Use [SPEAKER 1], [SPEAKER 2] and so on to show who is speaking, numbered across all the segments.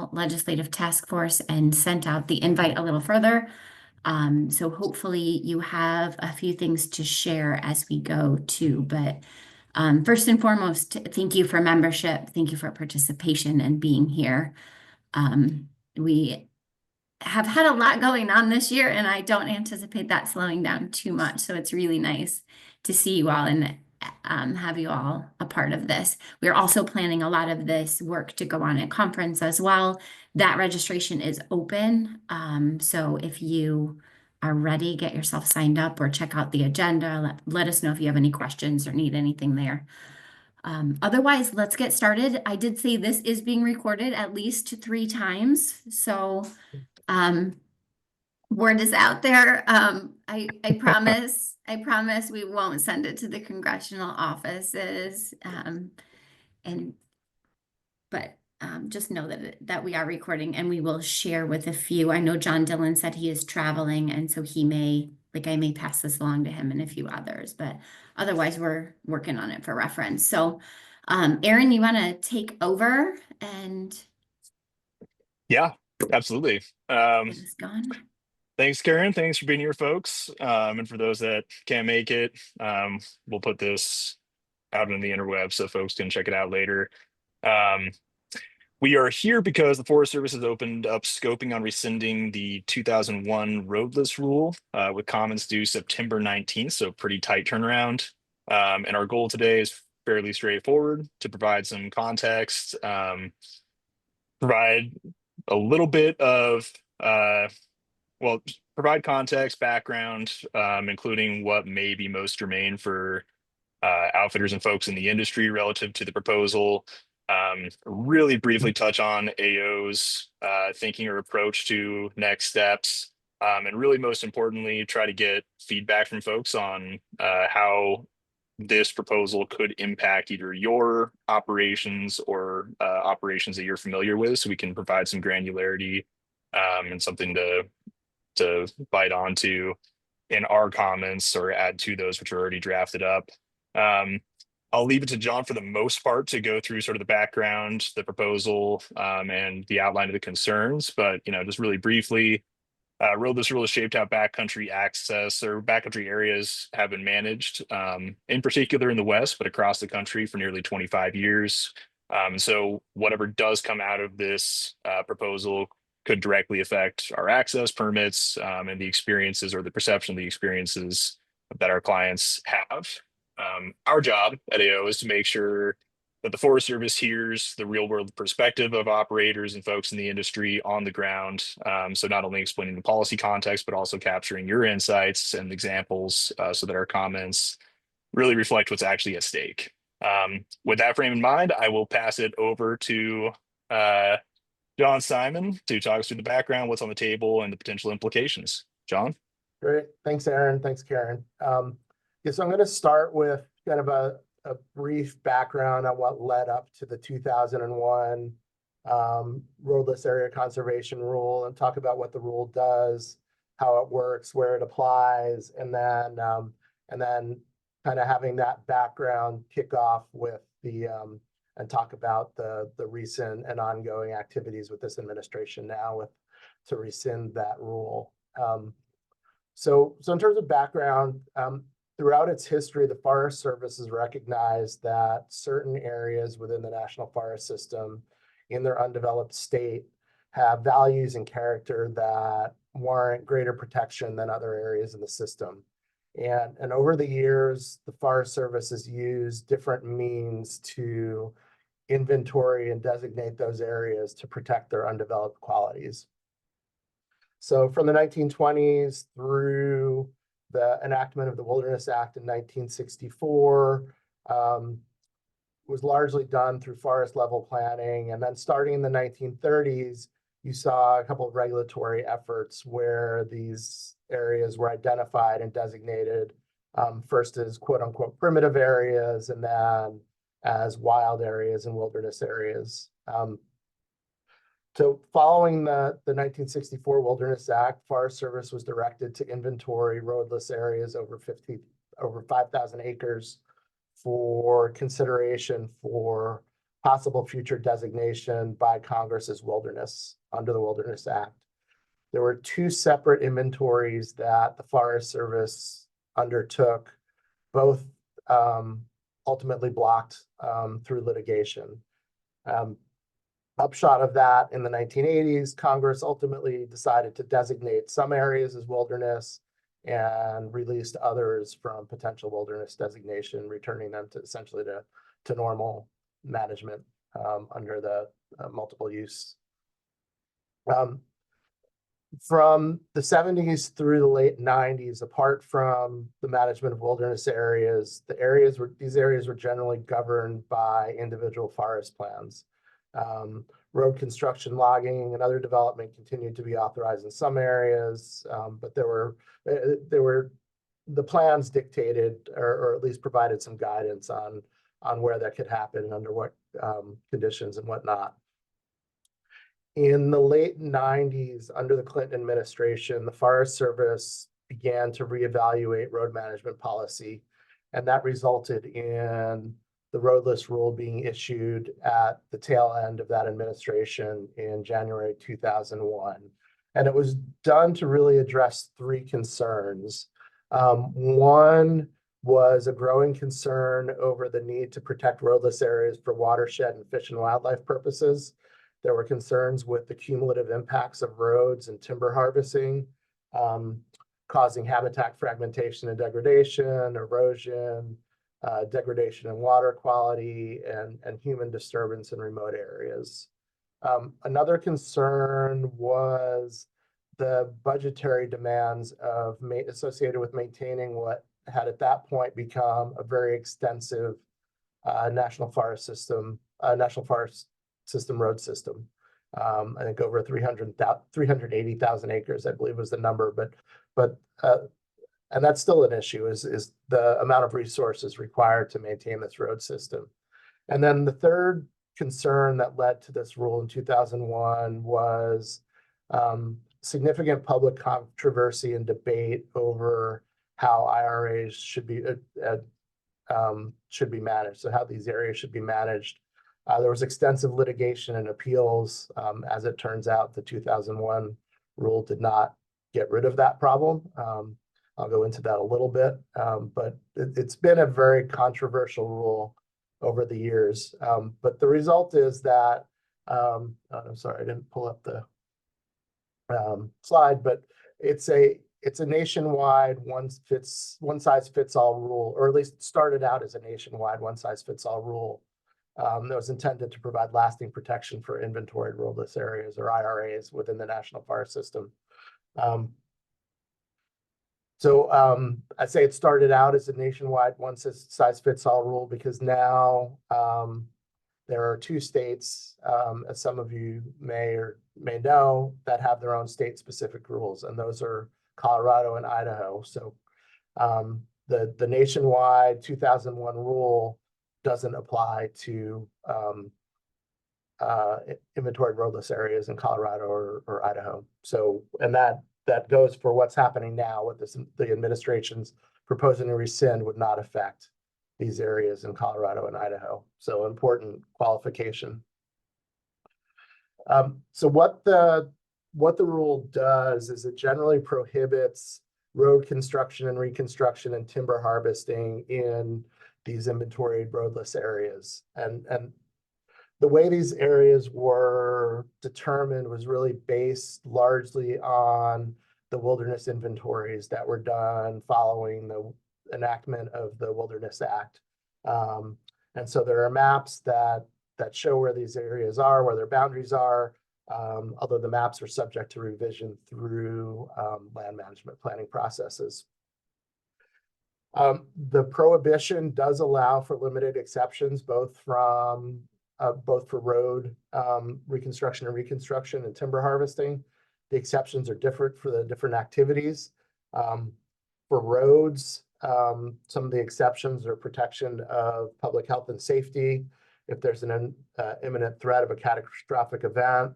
[SPEAKER 1] Congressional Legislative Task Force and sent out the invite a little further. So hopefully you have a few things to share as we go too. But first and foremost, thank you for membership. Thank you for participation and being here. We have had a lot going on this year, and I don't anticipate that slowing down too much. So it's really nice to see you all and have you all a part of this. We're also planning a lot of this work to go on at conference as well. That registration is open. So if you are ready, get yourself signed up or check out the agenda. Let us know if you have any questions or need anything there. Otherwise, let's get started. I did say this is being recorded at least 3 times. So word is out there. I promise we won't send it to the congressional offices. But just know that we are recording, and we will share with a few. I know John Dillon said he is traveling, and so I may pass this along to him and a few others, but otherwise we're working on it for reference. So Aaron, you want to take over and
[SPEAKER 2] Yeah, absolutely.
[SPEAKER 1] get us going?
[SPEAKER 2] Thanks, Karen. Thanks for being here, folks. And for those that can't make it, we'll put this out on the interweb so folks can check it out later. We are here because the Forest Service has opened up scoping on rescinding the 2001 Roadless Rule with comments due September 19th, so pretty tight turnaround. And our goal today is fairly straightforward: to provide some context, provide a little bit of provide context, background, including what may be most germane for outfitters and folks in the industry relative to the proposal. Really briefly touch on AO's thinking or approach to next steps. And really, most importantly, try to get feedback from folks on how this proposal could impact either your operations or operations that you're familiar with, so we can provide some granularity and something to bite onto in our comments or add to those which are already drafted up. I'll leave it to John for the most part to go through sort of the background, the proposal, and the outline of the concerns. But just really briefly, Roadless Rule has shaped how backcountry access or backcountry areas have been managed, in particular in the West, but across the country for nearly 25 years. So whatever does come out of this proposal could directly affect our access permits and the experiences or the perception of the experiences that our clients have. Our job at AO is to make sure that the Forest Service hears the real world perspective of operators and folks in the industry on the ground. So not only explaining the policy context, but also capturing your insights and examples so that our comments really reflect what's actually at stake. With that frame in mind, I will pass it over to John Simon to talk us through the background, what's on the table, and the potential implications. John?
[SPEAKER 3] Great. Thanks, Aaron. Thanks, Karen. So I'm going to start with kind of a brief background on what led up to the 2001 Roadless Area Conservation Rule, and talk about what the rule does, how it works, where it applies, and then kind of having that background kick off with and talk about the recent and ongoing activities with this administration now to rescind that rule. So in terms of background, throughout its history, the Forest Service has recognized that certain areas within the National Forest System in their undeveloped state have values and character that warrant greater protection than other areas in the system. And over the years, the Forest Service has used different means to inventory and designate those areas to protect their undeveloped qualities. So from the 1920s through the enactment of the Wilderness Act in 1964, was largely done through forest level planning. And then starting in the 1930s, you saw a couple of regulatory efforts where these areas were identified and designated, first as quote unquote primitive areas, and then as wild areas and wilderness areas. So following the 1964 Wilderness Act, Forest Service was directed to inventory roadless areas over 5,000 acres for consideration for possible future designation by Congress as wilderness under the Wilderness Act. There were two separate inventories that the Forest Service undertook, both ultimately blocked through litigation. Upshot of that, in the 1980s, Congress ultimately decided to designate some areas as wilderness and released others from potential wilderness designation, returning them to essentially to normal management under the multiple use. From the 70s through the late 90s, apart from the management of wilderness areas, these areas were generally governed by individual forest plans. Road construction, logging, and other development continued to be authorized in some areas, but the plans dictated or at least provided some guidance on where that could happen and under what conditions and whatnot. In the late 90s, under the Clinton administration, the Forest Service began to reevaluate road management policy, and that resulted in the Roadless Rule being issued at the tail end of that administration in January 2001. And it was done to really address three concerns. One was a growing concern over the need to protect roadless areas for watershed and fish and wildlife purposes. There were concerns with the cumulative impacts of roads and timber harvesting, causing habitat fragmentation and degradation, erosion, degradation in water quality, and human disturbance in remote areas. Another concern was the budgetary demands associated with maintaining what had at that point become a very extensive national forest system road system. I think over 380,000 acres, I believe was the number, but and that's still an issue, is the amount of resources required to maintain this road system. And then the third concern that led to this rule in 2001 was significant public controversy and debate over how IRAs should be managed, so how these areas should be managed. There was extensive litigation and appeals. As it turns out, the 2001 rule did not get rid of that problem. I'll go into that a little bit, but it's been a very controversial rule over the years. But the result is that, I'm sorry, I didn't pull up the slide, but it's a nationwide one size fits all rule, or at least started out as a nationwide one size fits all rule that was intended to provide lasting protection for inventoried roadless areas, or IRAs, within the National Forest System. I'd say it started out as a nationwide one size fits all rule because now there are two states, as some of you may or may know, that have their own state specific rules, and those are Colorado and Idaho. So the nationwide 2001 rule doesn't apply to inventoried roadless areas in Colorado or Idaho. So, and that goes for what's happening now with the administration's proposing to rescind would not affect these areas in Colorado and Idaho. So important qualification. So what the rule does is it generally prohibits road construction and reconstruction and timber harvesting in these inventoried roadless areas. And the way these areas were determined was really based largely on the wilderness inventories that were done following the enactment of the Wilderness Act. And so there are maps that show where these areas are, where their boundaries are, although the maps are subject to revision through land management planning processes. The prohibition does allow for limited exceptions, both for road reconstruction and timber harvesting. The exceptions are different for the different activities. For roads, some of the exceptions are protection of public health and safety. If there's an imminent threat of a catastrophic event,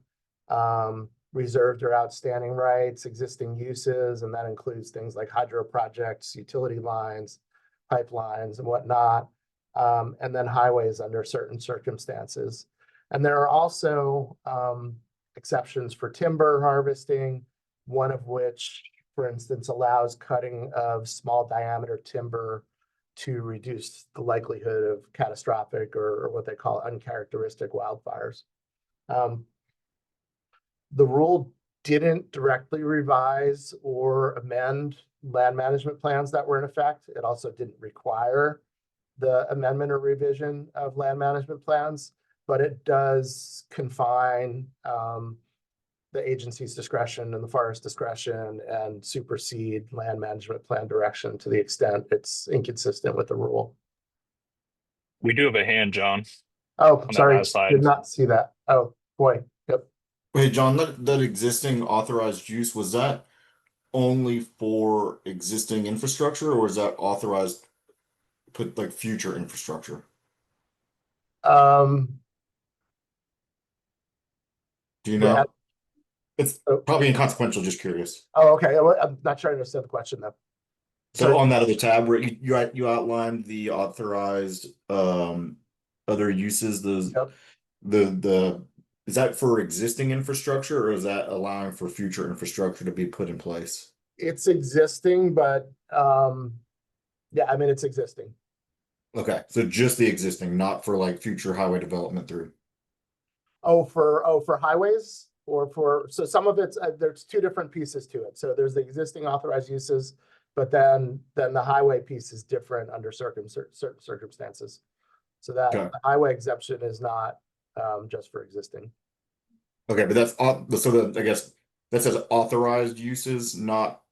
[SPEAKER 3] reserved or outstanding rights, existing uses, and that includes things like hydro projects, utility lines, pipelines, and whatnot. and then highways under certain circumstances. And there are also exceptions for timber harvesting, one of which, for instance, allows cutting of small diameter timber to reduce the likelihood of catastrophic or what they call uncharacteristic wildfires. The rule didn't directly revise or amend land management plans that were in effect. It also didn't require the amendment or revision of land management plans, but it does confine the agency's discretion and the forest discretion and supersede land management plan direction to the extent it's inconsistent with the rule.
[SPEAKER 2] We do have a hand, John,
[SPEAKER 3] Oh,
[SPEAKER 2] on that
[SPEAKER 3] sorry,
[SPEAKER 2] last slide.
[SPEAKER 3] did not see that. Oh, boy, yep.
[SPEAKER 4] Hey, John, that existing authorized use, was that only for existing infrastructure, or is that authorized put like future infrastructure?
[SPEAKER 3] Um,
[SPEAKER 4] Do you
[SPEAKER 3] yeah.
[SPEAKER 4] know? It's
[SPEAKER 3] Oh.
[SPEAKER 4] probably inconsequential, just curious.
[SPEAKER 3] Oh, okay. I'm not sure I understand the question though.
[SPEAKER 4] So on that other tab where you outlined the authorized other uses, those
[SPEAKER 3] Yep.
[SPEAKER 4] the is that for existing infrastructure, or is that allowing for future infrastructure to be put in place?
[SPEAKER 3] It's existing, but yeah, I mean, it's existing.
[SPEAKER 4] Okay, so just the existing, not for like future highway development through.
[SPEAKER 3] For highways so some of it's there's two different pieces to it. So there's the existing authorized uses, but then the highway piece is different under certain circumstances. So that
[SPEAKER 4] Okay.
[SPEAKER 3] the highway exemption is not just for existing.
[SPEAKER 4] Okay, but I guess that says authorized uses, not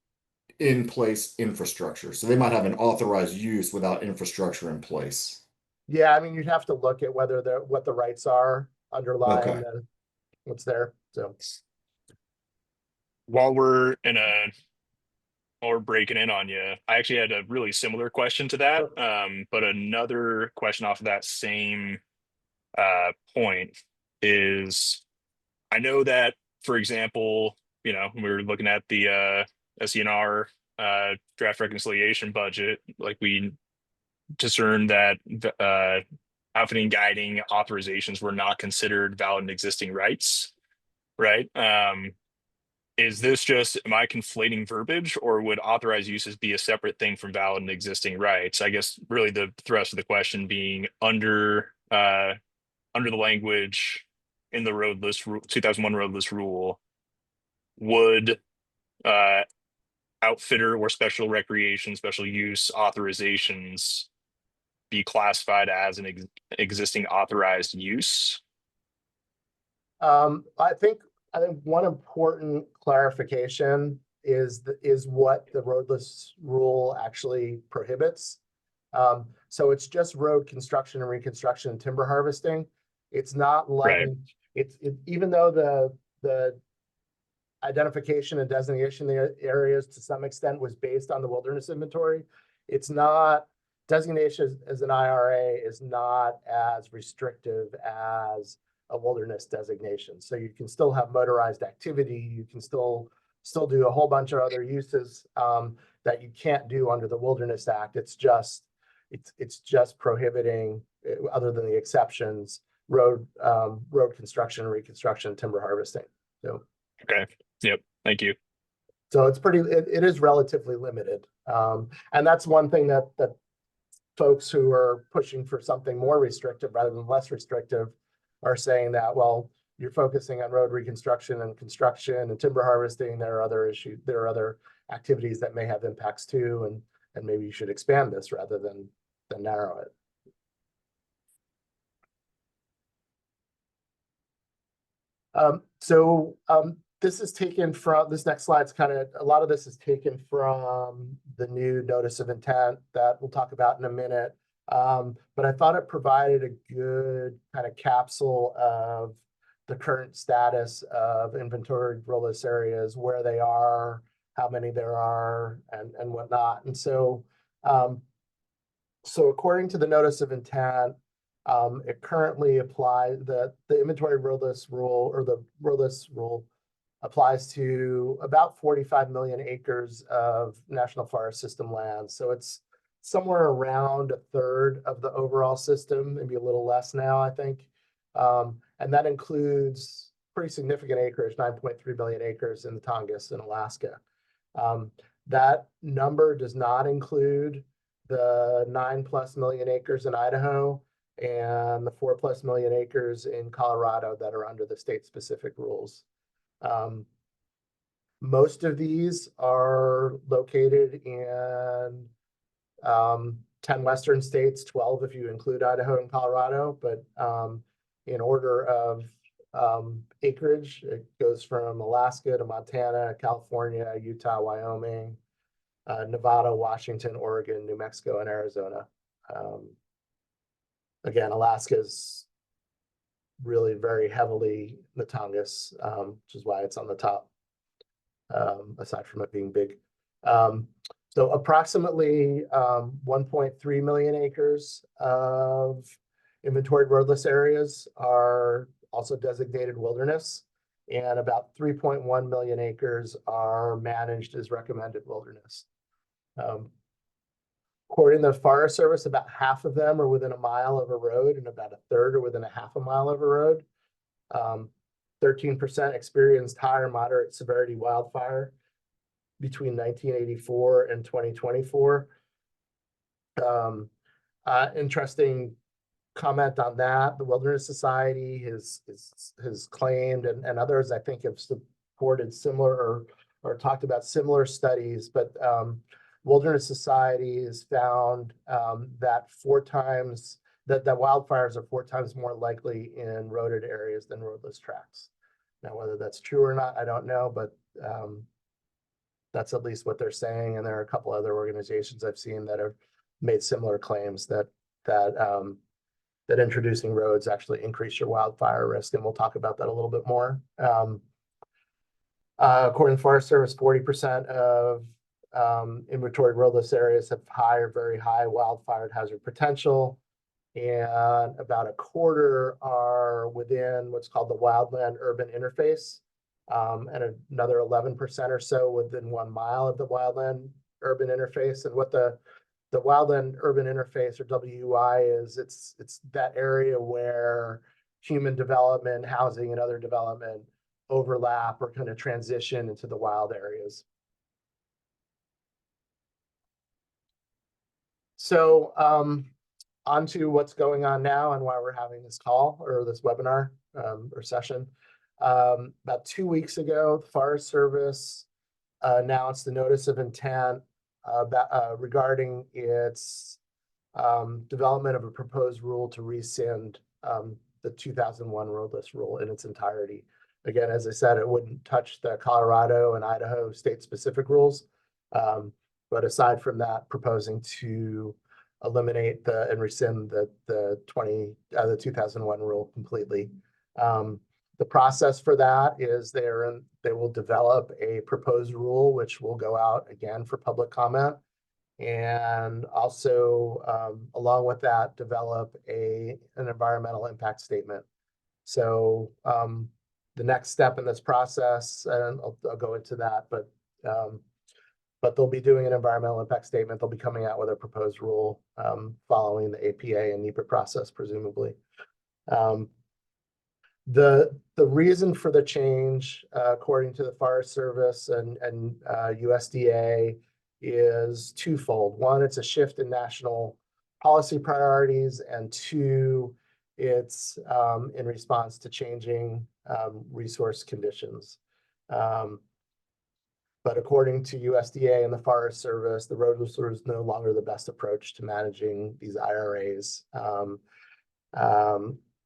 [SPEAKER 4] in place infrastructure. So they might have an authorized use without infrastructure in place.
[SPEAKER 3] Yeah, I mean, you'd have to look at what the rights are underlying
[SPEAKER 4] Okay.
[SPEAKER 3] what's there. So
[SPEAKER 2] While we're breaking in on you, I actually had a really similar question to that, but another question off of that same point is, I know that, for example, we're looking at the SENR draft reconciliation budget, like we discerned that outfitting guiding authorizations were not considered valid and existing rights, right? Is this just, am I conflating verbiage, or would authorized uses be a separate thing from valid and existing rights? I guess really the thrust of the question being under the language in the Roadless Rule, 2001 Roadless Rule, would outfitter or special recreation, special use authorizations be classified as an existing authorized use?
[SPEAKER 3] I think one important clarification is what the roadless rule actually prohibits. So it's just road construction and reconstruction and timber harvesting. It's not like even though the identification and designation of the areas to some extent was based on the wilderness inventory, it's not, designation as an IRA is not as restrictive as a wilderness designation. So you can still have motorized activity, you can still do a whole bunch of other uses that you can't do under the Wilderness Act. It's just prohibiting, other than the exceptions, road construction, reconstruction, timber harvesting. So
[SPEAKER 2] okay, yep, thank you.
[SPEAKER 3] So it's it is relatively limited, and that's one thing that folks who are pushing for something more restrictive rather than less restrictive are saying that, well, you're focusing on road reconstruction and construction and timber harvesting. There are other issues. There are other activities that may have impacts too, and maybe you should expand this rather than narrow it. This is taken from, this next slide's a lot of this is taken from the new notice of intent that we'll talk about in a minute. But I thought it provided a good kind of capsule of the current status of inventory roadless areas, where they are, how many there are, and whatnot. And so according to the notice of intent, it currently applies, the inventory roadless rule, or the roadless rule, applies to about 45 million acres of National Forest System land. So it's somewhere around a third of the overall system, maybe a little less now, I think. And that includes pretty significant acreage, 9.3 million acres in the Tongass in Alaska. That number does not include the 9+ million acres in Idaho and the 4+ million acres in Colorado that are under the state-specific rules. Most of these are located in 10 western states, 12 if you include Idaho and Colorado, but in order of acreage, it goes from Alaska to Montana, California, Utah, Wyoming, Nevada, Washington, Oregon, New Mexico, and Arizona. Again, Alaska's really very heavily the Tongass, which is why it's on the top, aside from it being big. So approximately 1.3 million acres of inventoried roadless areas are also designated wilderness, and about 3.1 million acres are managed as recommended wilderness. According to the Forest Service, about half of them are within a mile of a road, and about a third are within a half a mile of a road. 13% experienced high or moderate severity wildfire between 1984 and 2024. Interesting comment on that. The Wilderness Society has claimed, and others I think have supported similar or talked about similar studies, but Wilderness Society has found that that wildfires are 4 times more likely in roaded areas than roadless tracts. Now, whether that's true or not, I don't know, but that's at least what they're saying. And there are a couple other organizations I've seen that have made similar claims that introducing roads actually increase your wildfire risk, and we'll talk about that a little bit more. According to the Forest Service, 40% of inventoried roadless areas have high or very high wildfire hazard potential, and about a quarter are within what's called the wildland urban interface, and another 11% or so within 1 mile of the wildland urban interface. And what the wildland urban interface, or WUI, is, it's that area where human development, housing, and other development overlap or kind of transition into the wild areas. So on to what's going on now and why we're having this call or this webinar or session. About 2 weeks ago, the Forest Service announced the notice of intent regarding its development of a proposed rule to rescind the 2001 Roadless Rule in its entirety. Again, as I said, it wouldn't touch the Colorado and Idaho state-specific rules, but aside from that, proposing to eliminate and rescind the 2001 rule completely. The process for that is they will develop a proposed rule, which will go out again for public comment, and also along with that, develop an environmental impact statement. So the next step in this process, and I'll go into that, but they'll be doing an environmental impact statement. They'll be coming out with a proposed rule following the APA and NEPA process, presumably. The reason for the change, according to the Forest Service and USDA, is twofold. One, it's a shift in national policy priorities, and two, it's in response to changing resource conditions. But according to USDA and the Forest Service, the Roadless Rule is no longer the best approach to managing these IRAs.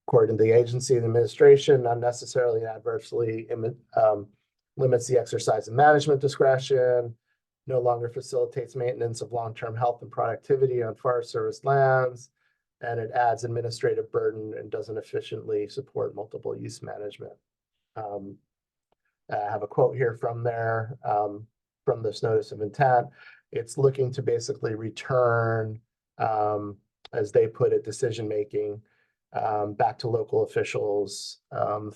[SPEAKER 3] According to the agency and administration, unnecessarily and adversely limits the exercise of management discretion, no longer facilitates maintenance of long-term health and productivity on Forest Service lands, and it adds administrative burden and doesn't efficiently support multiple use management. I have a quote here from this notice of intent. It's looking to basically return, as they put it, decision-making back to local officials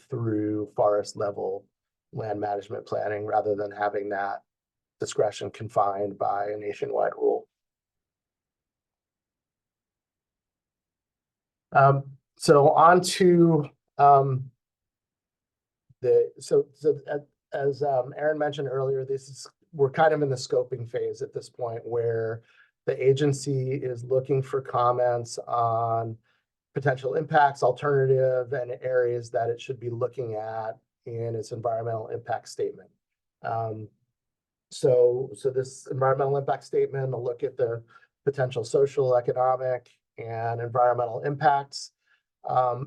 [SPEAKER 3] through forest level land management planning, rather than having that discretion confined by a nationwide rule. So on to as Aaron mentioned earlier, we're kind of in the scoping phase at this point where the agency is looking for comments on potential impacts, alternative, and areas that it should be looking at in its environmental impact statement. So this environmental impact statement will look at the potential social, economic, and environmental impacts.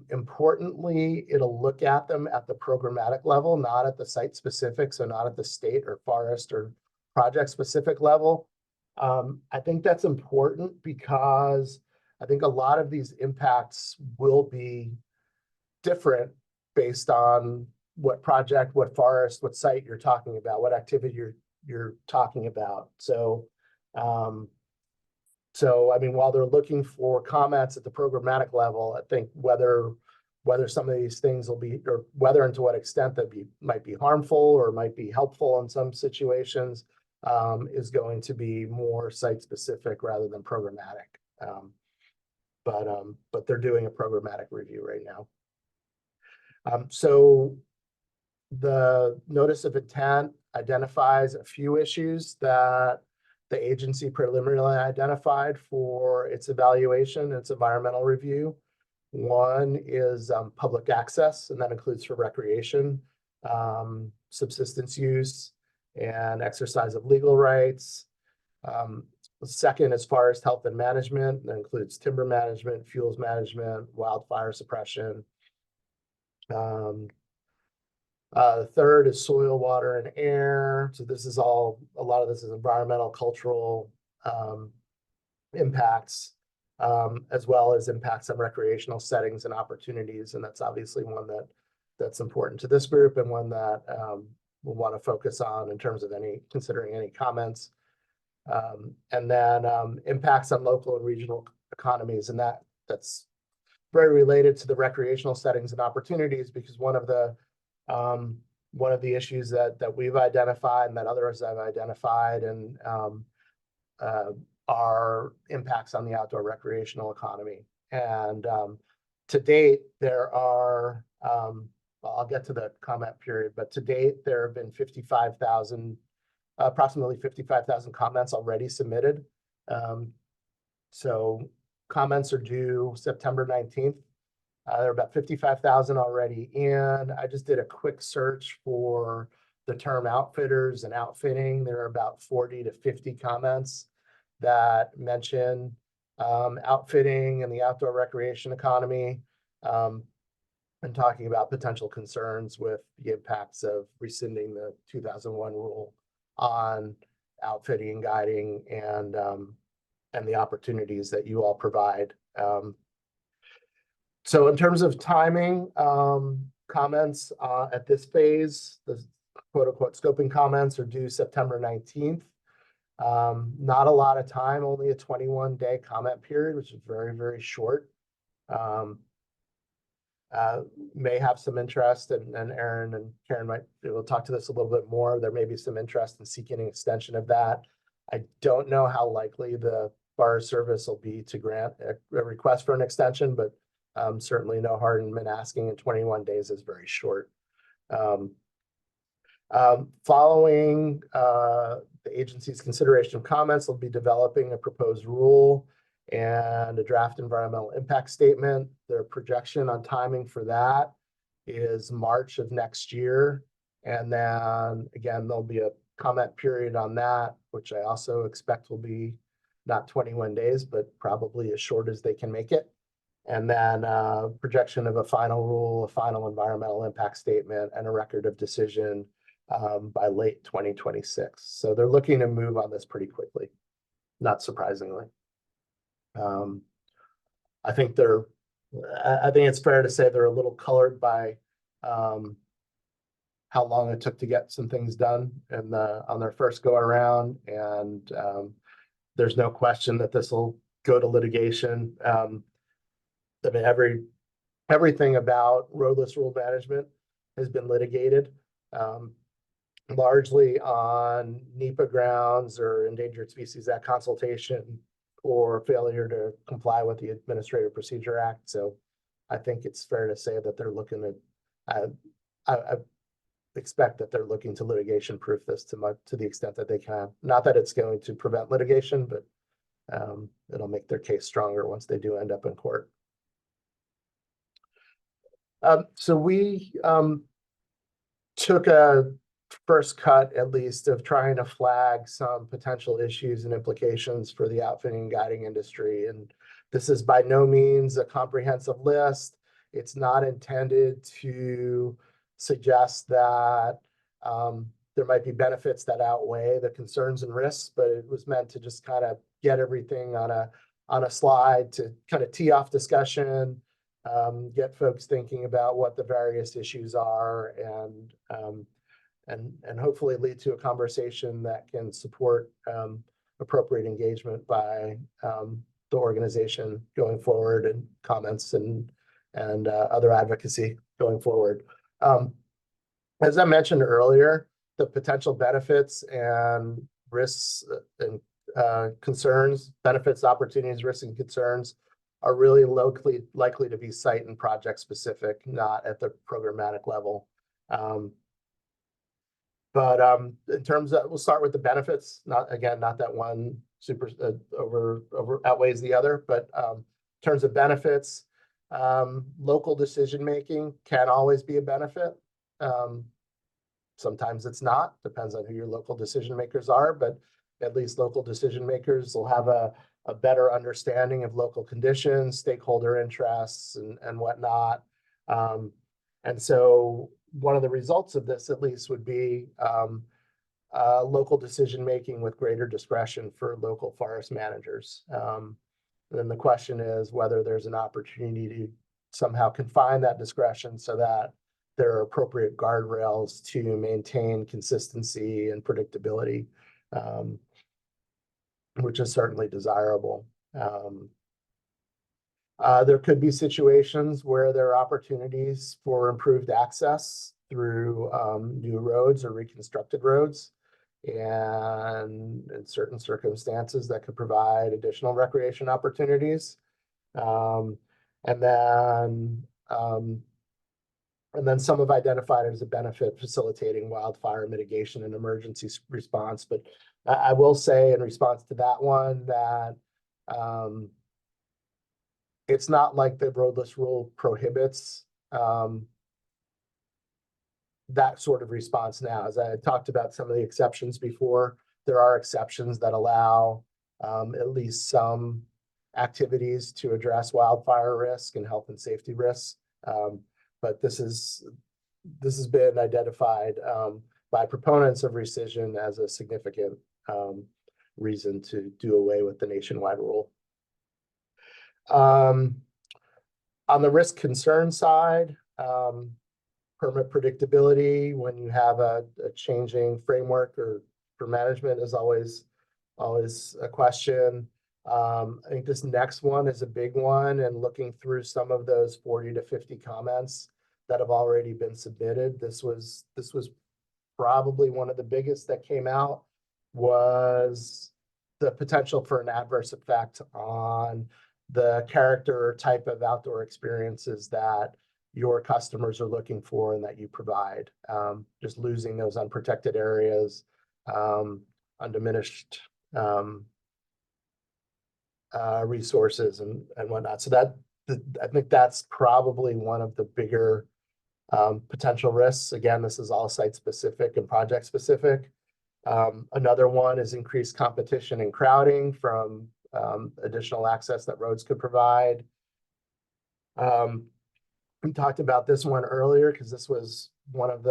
[SPEAKER 3] Importantly, it'll look at them at the programmatic level, not at the site specific, so not at the state or forest or project specific level. I think that's important because I think a lot of these impacts will be different based on what project, what forest, what site you're talking about, what activity you're talking about. So I mean, while they're looking for comments at the programmatic level, I think whether some of these things will be, or whether and to what extent that might be harmful or might be helpful in some situations, is going to be more site specific rather than programmatic. But they're doing a programmatic review right now. So the notice of intent identifies a few issues that the agency preliminarily identified for its evaluation, its environmental review. One is public access, and that includes for recreation, subsistence use, and exercise of legal rights. Second, as far as health and management, that includes timber management, fuels management, wildfire suppression. Third is soil, water, and air. So this is a lot of this is environmental, cultural impacts, as well as impacts on recreational settings and opportunities. And that's obviously one that's important to this group and one that we'll want to focus on in terms of considering any comments. And then impacts on local and regional economies. And that's very related to the recreational settings and opportunities, because one of the issues that we've identified and that others have identified and are impacts on the outdoor recreational economy. And to date, there are, I'll get to the comment period, but to date, there have been approximately 55,000 comments already submitted. So comments are due September 19th. There are about 55,000 already in. I just did a quick search for the term outfitters and outfitting. There are about 40 to 50 comments that mention outfitting and the outdoor recreation economy, and talking about potential concerns with the impacts of rescinding the 2001 rule on outfitting and guiding and the opportunities that you all provide. So in terms of timing, comments at this phase, the quote unquote scoping comments are due September 19th. Not a lot of time, only a 21-day comment period, which is very, very short. May have some interest, and Aaron and Karen will talk to this a little bit more. There may be some interest in seeking an extension of that. I don't know how likely the Forest Service will be to grant a request for an extension, but certainly no harm in asking, and 21 days is very short. Following the agency's consideration of comments, they'll be developing a proposed rule and a draft environmental impact statement. Their projection on timing for that is March of next year. And then again, there'll be a comment period on that, which I also expect will be not 21 days, but probably as short as they can make it. And then projection of a final rule, a final environmental impact statement, and a record of decision by late 2026. So they're looking to move on this pretty quickly, not surprisingly. I think it's fair to say they're a little colored by how long it took to get some things done on their first go around. And there's no question that this will go to litigation. I mean, everything about roadless rule management has been litigated, largely on NEPA grounds or Endangered Species Act consultation or failure to comply with the Administrative Procedure Act. So I think it's fair to say that they're looking at, I expect that they're looking to litigation proof this to the extent that they can. Not that it's going to prevent litigation, but it'll make their case stronger once they do end up in court. So we took a first cut, at least, of trying to flag some potential issues and implications for the outfitting and guiding industry. And this is by no means a comprehensive list. It's not intended to suggest that there might be benefits that outweigh the concerns and risks, but it was meant to just kind of get everything on a slide to kind of tee off discussion, get folks thinking about what the various issues are, and hopefully lead to a conversation that can support appropriate engagement by the organization going forward, and comments and other advocacy going forward. As I mentioned earlier, the potential benefits and risks and concerns, benefits, opportunities, risks, and concerns are really locally likely to be site and project specific, not at the programmatic level. But in terms of, we'll start with the benefits. Not that one super over outweighs the other, but in terms of benefits, local decision making can always be a benefit. Sometimes it's not, depends on who your local decision makers are, but at least local decision makers will have a better understanding of local conditions, stakeholder interests, and whatnot. And so one of the results of this, at least, would be local decision making with greater discretion for local forest managers. Then the question is whether there's an opportunity to somehow confine that discretion so that there are appropriate guardrails to maintain consistency and predictability, which is certainly desirable. There could be situations where there are opportunities for improved access through new roads or reconstructed roads, and in certain circumstances that could provide additional recreation opportunities. And then some have identified it as a benefit facilitating wildfire mitigation and emergency response. But I will say in response to that one that it's not like the Roadless Rule prohibits that sort of response now. As I talked about some of the exceptions before, there are exceptions that allow at least some activities to address wildfire risk and health and safety risks. But this has been identified by proponents of rescission as a significant reason to do away with the nationwide rule. On the risk concern side, permit predictability when you have a changing framework or for management is always a question. I think this next one is a big one, and looking through some of those 40 to 50 comments that have already been submitted, this was probably one of the biggest that came out, was the potential for an adverse effect on the character or type of outdoor experiences that your customers are looking for and that you provide. Just losing those unprotected areas, undiminished resources and whatnot. So I think that's probably one of the bigger potential risks. Again, this is all site specific and project specific. Another one is increased competition and crowding from additional access that roads could provide. We talked about this one earlier because this was one of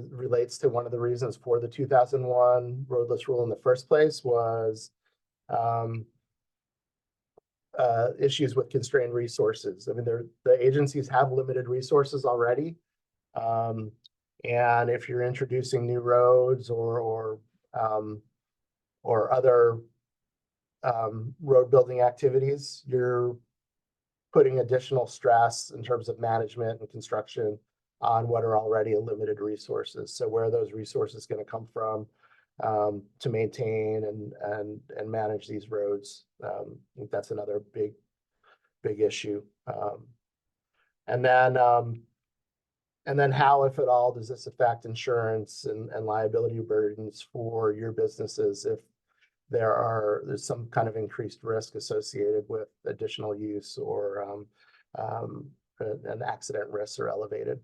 [SPEAKER 3] relates to one of the reasons for the 2001 Roadless Rule in the first place was issues with constrained resources. I mean, the agencies have limited resources already. And if you're introducing new roads or other road building activities, you're putting additional stress in terms of management and construction on what are already limited resources. So where are those resources going to come from? to maintain and manage these roads. I think that's another big issue. And then how, if at all, does this affect insurance and liability burdens for your businesses if there's some kind of increased risk associated with additional use, or an accident risks are elevated.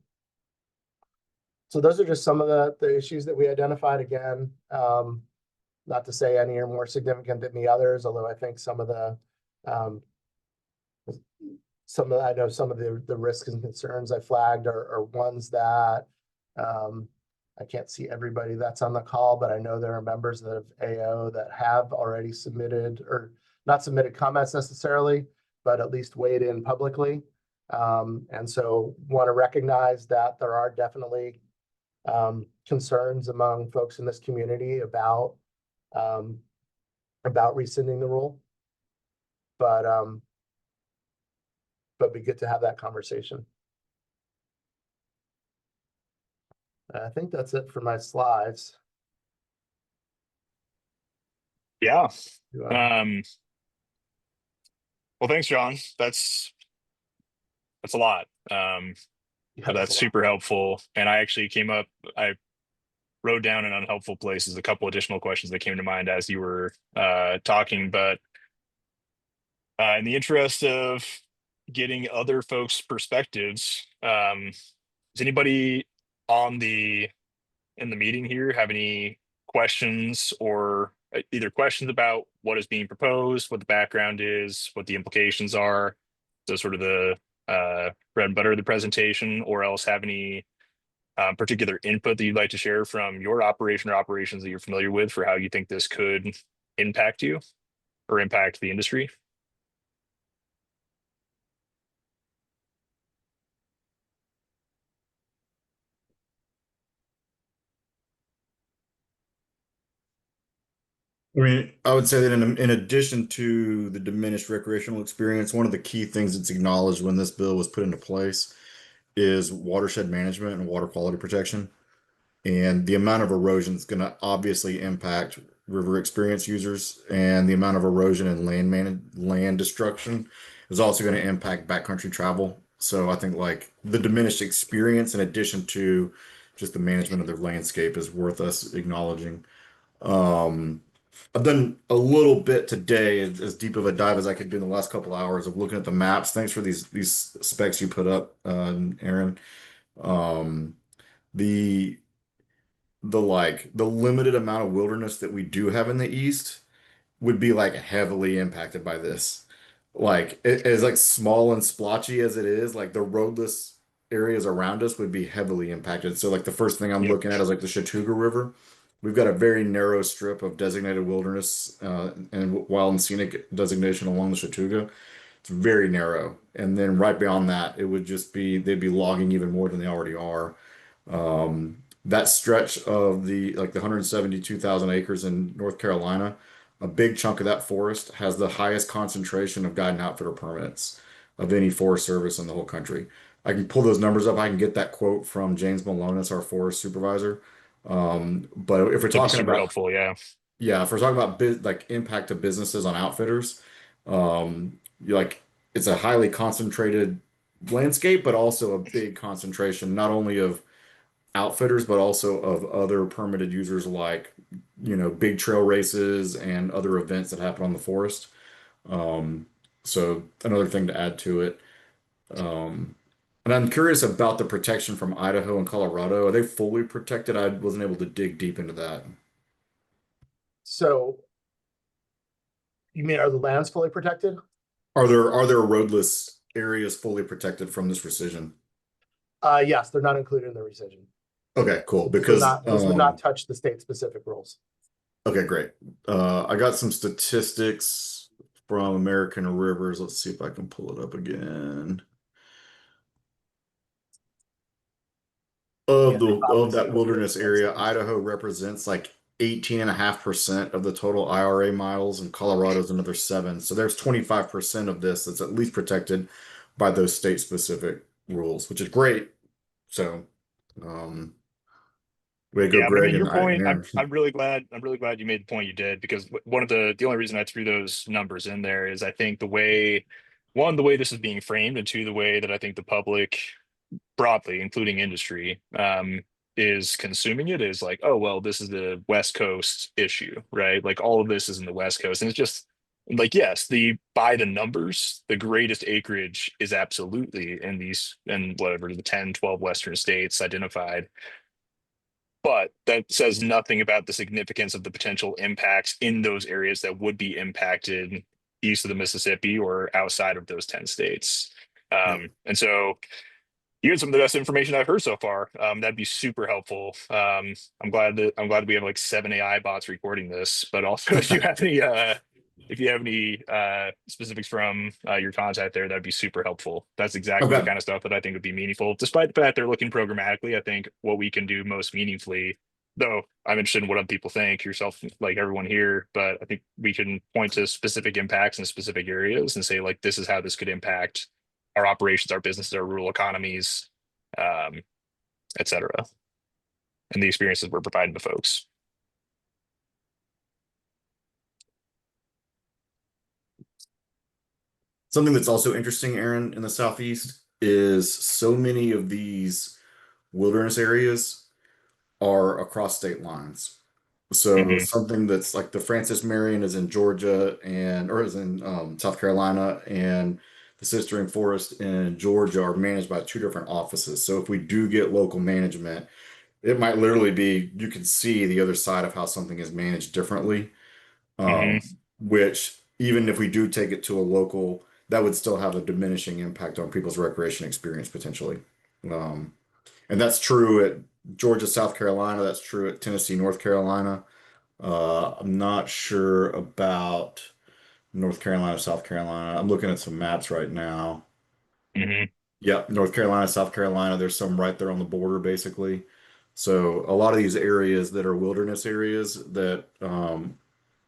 [SPEAKER 3] So those are just some of the issues that we identified. Again, not to say any are more significant than the others, although I think some of the risks and concerns I flagged are ones that I can't see everybody that's on the call, but I know there are members of AO that have already submitted, or not submitted comments necessarily, but at least weighed in publicly. And so want to recognize that there are definitely concerns among folks in this community about rescinding the rule. But be good to have that conversation. I think that's it for my slides.
[SPEAKER 2] Yeah.
[SPEAKER 3] You,
[SPEAKER 2] Well, thanks, John. That's a lot.
[SPEAKER 3] yeah,
[SPEAKER 2] But that's super helpful. And I actually I wrote down in unhelpful places a couple additional questions that came to mind as you were talking. But in the interest of getting other folks' perspectives, does anybody in the meeting here have any questions, or either questions about what is being proposed, what the background is, what the implications are, so sort of the bread and butter of the presentation, or else have any particular input that you'd like to share from your operation or operations that you're familiar with for how you think this could impact you or impact the industry?
[SPEAKER 4] I mean, I would say that in addition to the diminished recreational experience, one of the key things that's acknowledged when this bill was put into place is watershed management and water quality protection. And the amount of erosion is going to obviously impact river experience users, and the amount of erosion and land destruction is also going to impact backcountry travel. So I think like the diminished experience in addition to just the management of their landscape is worth us acknowledging. Um, I've done a little bit today, as deep of a dive as I could do in the last couple hours of looking at the maps. Thanks for these specs you put up, Aaron. Um, the the limited amount of wilderness that we do have in the east would be like heavily impacted by this. Like as like small and splotchy as it is, like the roadless areas around us would be heavily impacted. So like the first thing I'm
[SPEAKER 2] Yep.
[SPEAKER 4] looking at is like the Chattooga River. We've got a very narrow strip of designated wilderness and wild and scenic designation along the Chattooga. It's very narrow. And then right beyond that, it would just be they'd be logging even more than they already are. That stretch of the 172,000 acres in North Carolina, a big chunk of that forest has the highest concentration of guide and outfitter permits of any Forest Service in the whole country. I can pull those numbers up. I can get that quote from James Malonis, our forest supervisor. But if we're
[SPEAKER 2] That'd be
[SPEAKER 4] talking
[SPEAKER 2] super
[SPEAKER 4] about
[SPEAKER 2] helpful. Yeah.
[SPEAKER 4] yeah, if we're talking about like impact to businesses on outfitters, you like it's a highly concentrated landscape, but also a big concentration not only of outfitters, but also of other permitted users like, big trail races and other events that happen on the forest. Um, so another thing to add to it. Um, and I'm curious about the protection from Idaho and Colorado. Are they fully protected? I wasn't able to dig deep into that.
[SPEAKER 3] So you mean, are the lands fully protected?
[SPEAKER 4] Are there roadless areas fully protected from this rescission?
[SPEAKER 3] Yes, they're not included in the rescission.
[SPEAKER 4] Okay, cool.
[SPEAKER 3] This would not touch the state specific rules.
[SPEAKER 4] Okay, great. I got some statistics from American Rivers. Let's see if I can pull it up again.
[SPEAKER 3] Yeah, they
[SPEAKER 4] Of
[SPEAKER 3] probably
[SPEAKER 4] that
[SPEAKER 3] see
[SPEAKER 4] wilderness area,
[SPEAKER 3] it.
[SPEAKER 4] Idaho represents like 18.5% of the total IRA miles, and Colorado's another 7. So there's 25% of this that's at least protected by those state specific rules, which is great. So, Way to go,
[SPEAKER 2] Yeah, but I
[SPEAKER 4] Greg
[SPEAKER 2] mean,
[SPEAKER 4] and
[SPEAKER 2] your point,
[SPEAKER 4] Aaron.
[SPEAKER 2] I'm really glad you made the point you did, because one of the only reason I threw those numbers in there is I think the way, one, the way this is being framed, and two, the way that I think the public broadly, including industry, is consuming it is like, oh, well, this is the West Coast issue, right? Like all of this is in the West Coast. And it's just like, yes, the by the numbers, the greatest acreage is absolutely in these, and whatever, the 10, 12 Western states identified. But that says nothing about the significance of the potential impacts in those areas that would be impacted east of the Mississippi or outside of those 10 states.
[SPEAKER 4] Yep.
[SPEAKER 2] And so you had some of the best information I've heard so far. That'd be super helpful. I'm glad we have like 7 AI bots recording this. But also, if you have any specifics from your contact there, that'd be super helpful. That's exactly the
[SPEAKER 4] Okay.
[SPEAKER 2] kind of stuff that I think would be meaningful. Despite the fact they're looking programmatically, I think what we can do most meaningfully, though I'm interested in what other people think, yourself, like everyone here, but I think we can point to specific impacts in specific areas and say, like, this is how this could impact our operations, our businesses, our rural economies, um, et cetera, and the experiences we're providing to folks.
[SPEAKER 4] Something that's also interesting, Aaron, in the Southeast is so many of these wilderness areas are across state lines. So
[SPEAKER 2] Hmm.
[SPEAKER 4] something that's like the Francis Marion is in Georgia and or is in South Carolina, and the Sistering Forest in Georgia are managed by two different offices. So if we do get local management, it might literally be you can see the other side of how something is managed differently.
[SPEAKER 2] Hmm.
[SPEAKER 4] Um, which even if we do take it to a local, that would still have a diminishing impact on people's recreation experience potentially. Um, and that's true at Georgia, South Carolina. That's true at Tennessee, North Carolina. I'm not sure about North Carolina, South Carolina. I'm looking at some maps right now.
[SPEAKER 2] Hmm.
[SPEAKER 4] Yep, North Carolina, South Carolina. There's some right there on the border, basically. So a lot of these areas that are wilderness areas that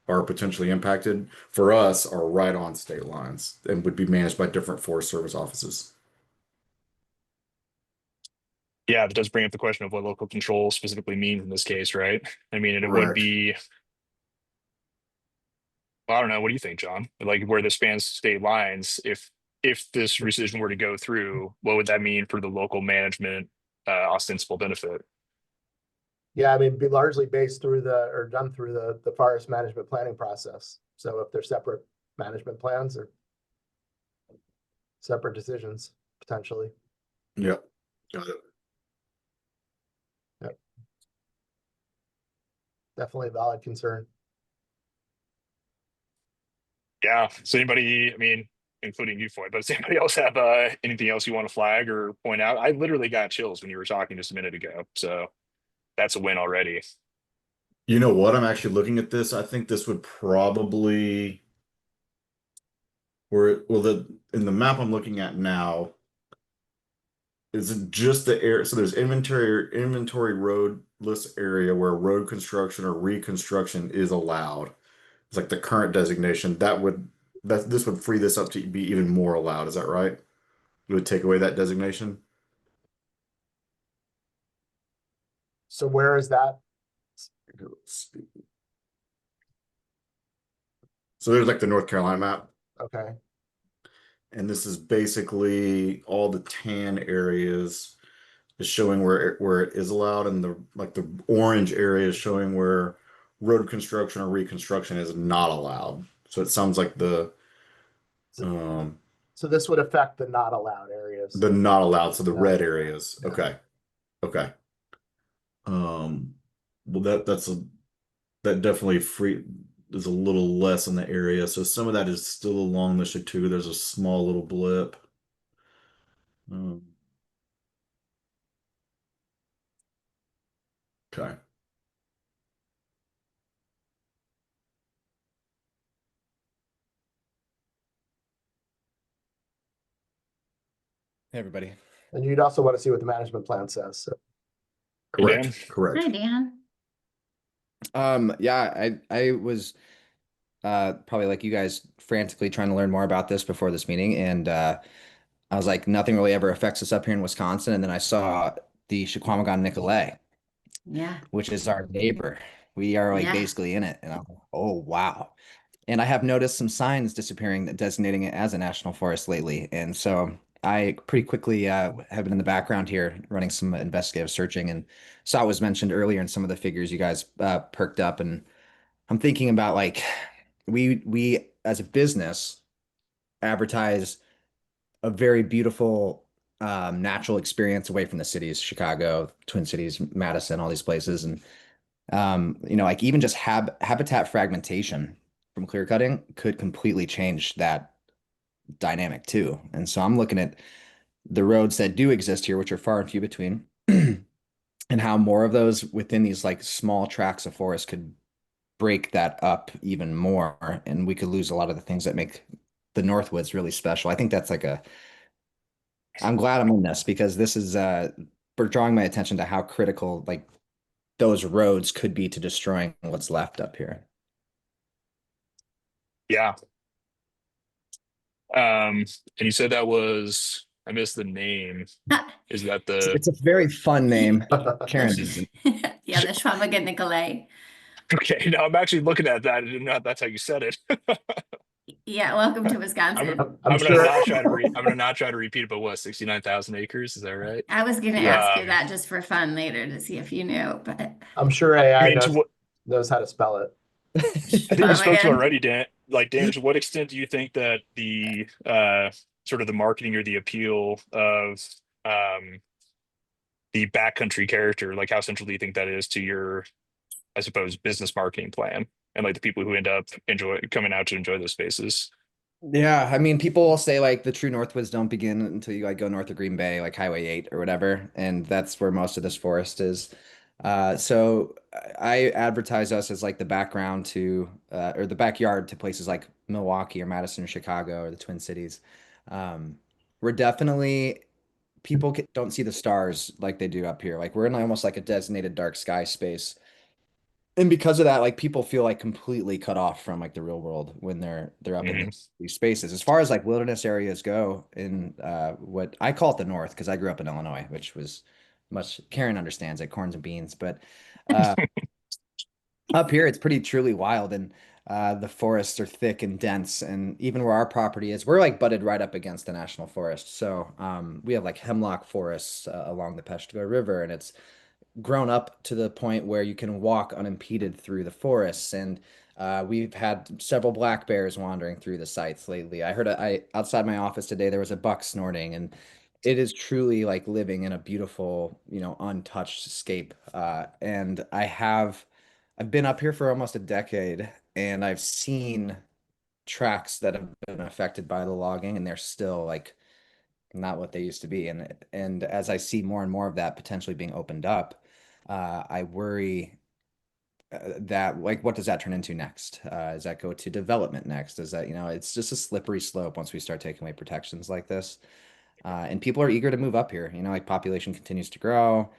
[SPEAKER 4] are potentially impacted for us are right on state lines and would be managed by different Forest Service offices.
[SPEAKER 2] Yeah, that does bring up the question of what local control specifically means in this case, right? I mean, and it would
[SPEAKER 4] Correct.
[SPEAKER 2] be, I don't know, what do you think, John? Like where this spans state lines, if this rescission were to go through, what would that mean for the local management ostensible benefit?
[SPEAKER 3] Yeah, I mean, be largely based through or done through the forest management planning process. So if they're separate management plans or separate decisions, potentially.
[SPEAKER 4] Yep. Got it.
[SPEAKER 3] Yep. Definitely a valid concern.
[SPEAKER 2] Yeah. So anybody, I mean, including you, Floyd, but does anybody else have anything else you want to flag or point out? I literally got chills when you were talking just a minute ago. So that's a win already.
[SPEAKER 4] You know what? I'm actually looking at this. I think this would probably well the in the map I'm looking at now, is it just the air? So there's inventory roadless area where road construction or reconstruction is allowed. It's like the current designation. That this would free this up to be even more allowed. Is that right? It would take away that designation.
[SPEAKER 3] So where is that?
[SPEAKER 4] So there's like the North Carolina map,
[SPEAKER 3] Okay.
[SPEAKER 4] and this is basically all the tan areas is showing where it is allowed, and the orange area is showing where road construction or reconstruction is not allowed. So it sounds like
[SPEAKER 3] So,
[SPEAKER 4] um
[SPEAKER 3] so this would affect the not allowed areas.
[SPEAKER 4] the not allowed, so the
[SPEAKER 3] Yeah.
[SPEAKER 4] red areas.
[SPEAKER 3] Yeah.
[SPEAKER 4] Okay. Okay. Well that definitely free is a little less in the area. So some of that is still along the Chattooga. There's a small little blip. Um, okay.
[SPEAKER 5] Hey, everybody.
[SPEAKER 3] And you'd also want to see what the management plan says. So.
[SPEAKER 2] Hey, Dan.
[SPEAKER 4] Correct. Correct.
[SPEAKER 1] Hi, Dan.
[SPEAKER 5] Yeah, I was probably like you guys frantically trying to learn more about this before this meeting, and I was like, nothing really ever affects us up here in Wisconsin, and then I saw the Chequamegon Nicolet,
[SPEAKER 1] Yeah.
[SPEAKER 5] which is our neighbor. We are like
[SPEAKER 1] Yeah.
[SPEAKER 5] basically in it. And I'm like, oh, wow. And I have noticed some signs disappearing that designating it as a national forest lately. And so I pretty quickly have been in the background here running some investigative searching and saw it was mentioned earlier in some of the figures you guys perked up. And I'm thinking about like we as a business advertise a very beautiful natural experience away from the cities, Chicago, Twin Cities, Madison, all these places. And like even just habitat fragmentation from clear cutting could completely change that dynamic too. And so I'm looking at the roads that do exist here, which are far and few between, and how more of those within these like small tracts of forest could break that up even more, and we could lose a lot of the things that make the Northwoods really special. I think that's like a I'm glad I'm in this because this is for drawing my attention to how critical like those roads could be to destroying what's left up here.
[SPEAKER 2] Yeah. And you said that was, I missed the name. Is that the,
[SPEAKER 5] It's a very fun name. Karen
[SPEAKER 1] The
[SPEAKER 5] named it.
[SPEAKER 1] yeah, the Schwabige Nicolay.
[SPEAKER 2] okay, now I'm actually looking at that. I didn't know that's how you said it.
[SPEAKER 1] Yeah, welcome to
[SPEAKER 2] I'm
[SPEAKER 1] Wisconsin.
[SPEAKER 3] I'm
[SPEAKER 2] I'm gonna
[SPEAKER 3] sure.
[SPEAKER 2] not try to I'm gonna not try to repeat it, but what, 69,000 acres? Is that right?
[SPEAKER 1] I was going to
[SPEAKER 5] Yeah.
[SPEAKER 1] ask you that just for fun later to see if you knew, but
[SPEAKER 3] I'm sure
[SPEAKER 2] I
[SPEAKER 3] AI
[SPEAKER 2] mean, to what
[SPEAKER 3] knows how to spell it.
[SPEAKER 2] I think we spoke to
[SPEAKER 1] Schwabige.
[SPEAKER 2] already, Dan. Like, Dan, to what extent do you think that the sort of the marketing or the appeal of um the backcountry character, like how central do you think that is to your, I suppose, business marketing plan and like the people who end up enjoy coming out to enjoy those spaces?
[SPEAKER 5] Yeah, I mean, people will say like the true Northwoods don't begin until you like go north of Green Bay, like Highway 8 or whatever, and that's where most of this forest is. So I advertise us as like the background to or the backyard to places like Milwaukee or Madison or Chicago or the Twin Cities. We're definitely don't see the stars like they do up here. Like we're in almost like a designated dark sky space, and because of that, like people feel like completely cut off from like the real world when they're up in
[SPEAKER 2] Hmm.
[SPEAKER 5] these spaces. As far as like wilderness areas go, in what I call it the North, because I grew up in Illinois, which was much Karen understands like corns and beans, but uh, up here it's pretty truly wild, and the forests are thick and dense, and even where our property is, we're like butted right up against the national forest. So we have like hemlock forests along the Peshtigo River, and it's grown up to the point where you can walk unimpeded through the forests. And we've had several black bears wandering through the sites lately. I heard outside my office today there was a buck snorting, and it is truly like living in a beautiful, untouched scape. And I've been up here for almost a decade, and I've seen tracks that have been affected by the logging, and they're still like not what they used to be. And as I see more and more of that potentially being opened up, I worry that like what does that turn into next? Does that go to development next? Does that, it's just a slippery slope once we start taking away protections like this. And people are eager to move up here. Like population continues to grow,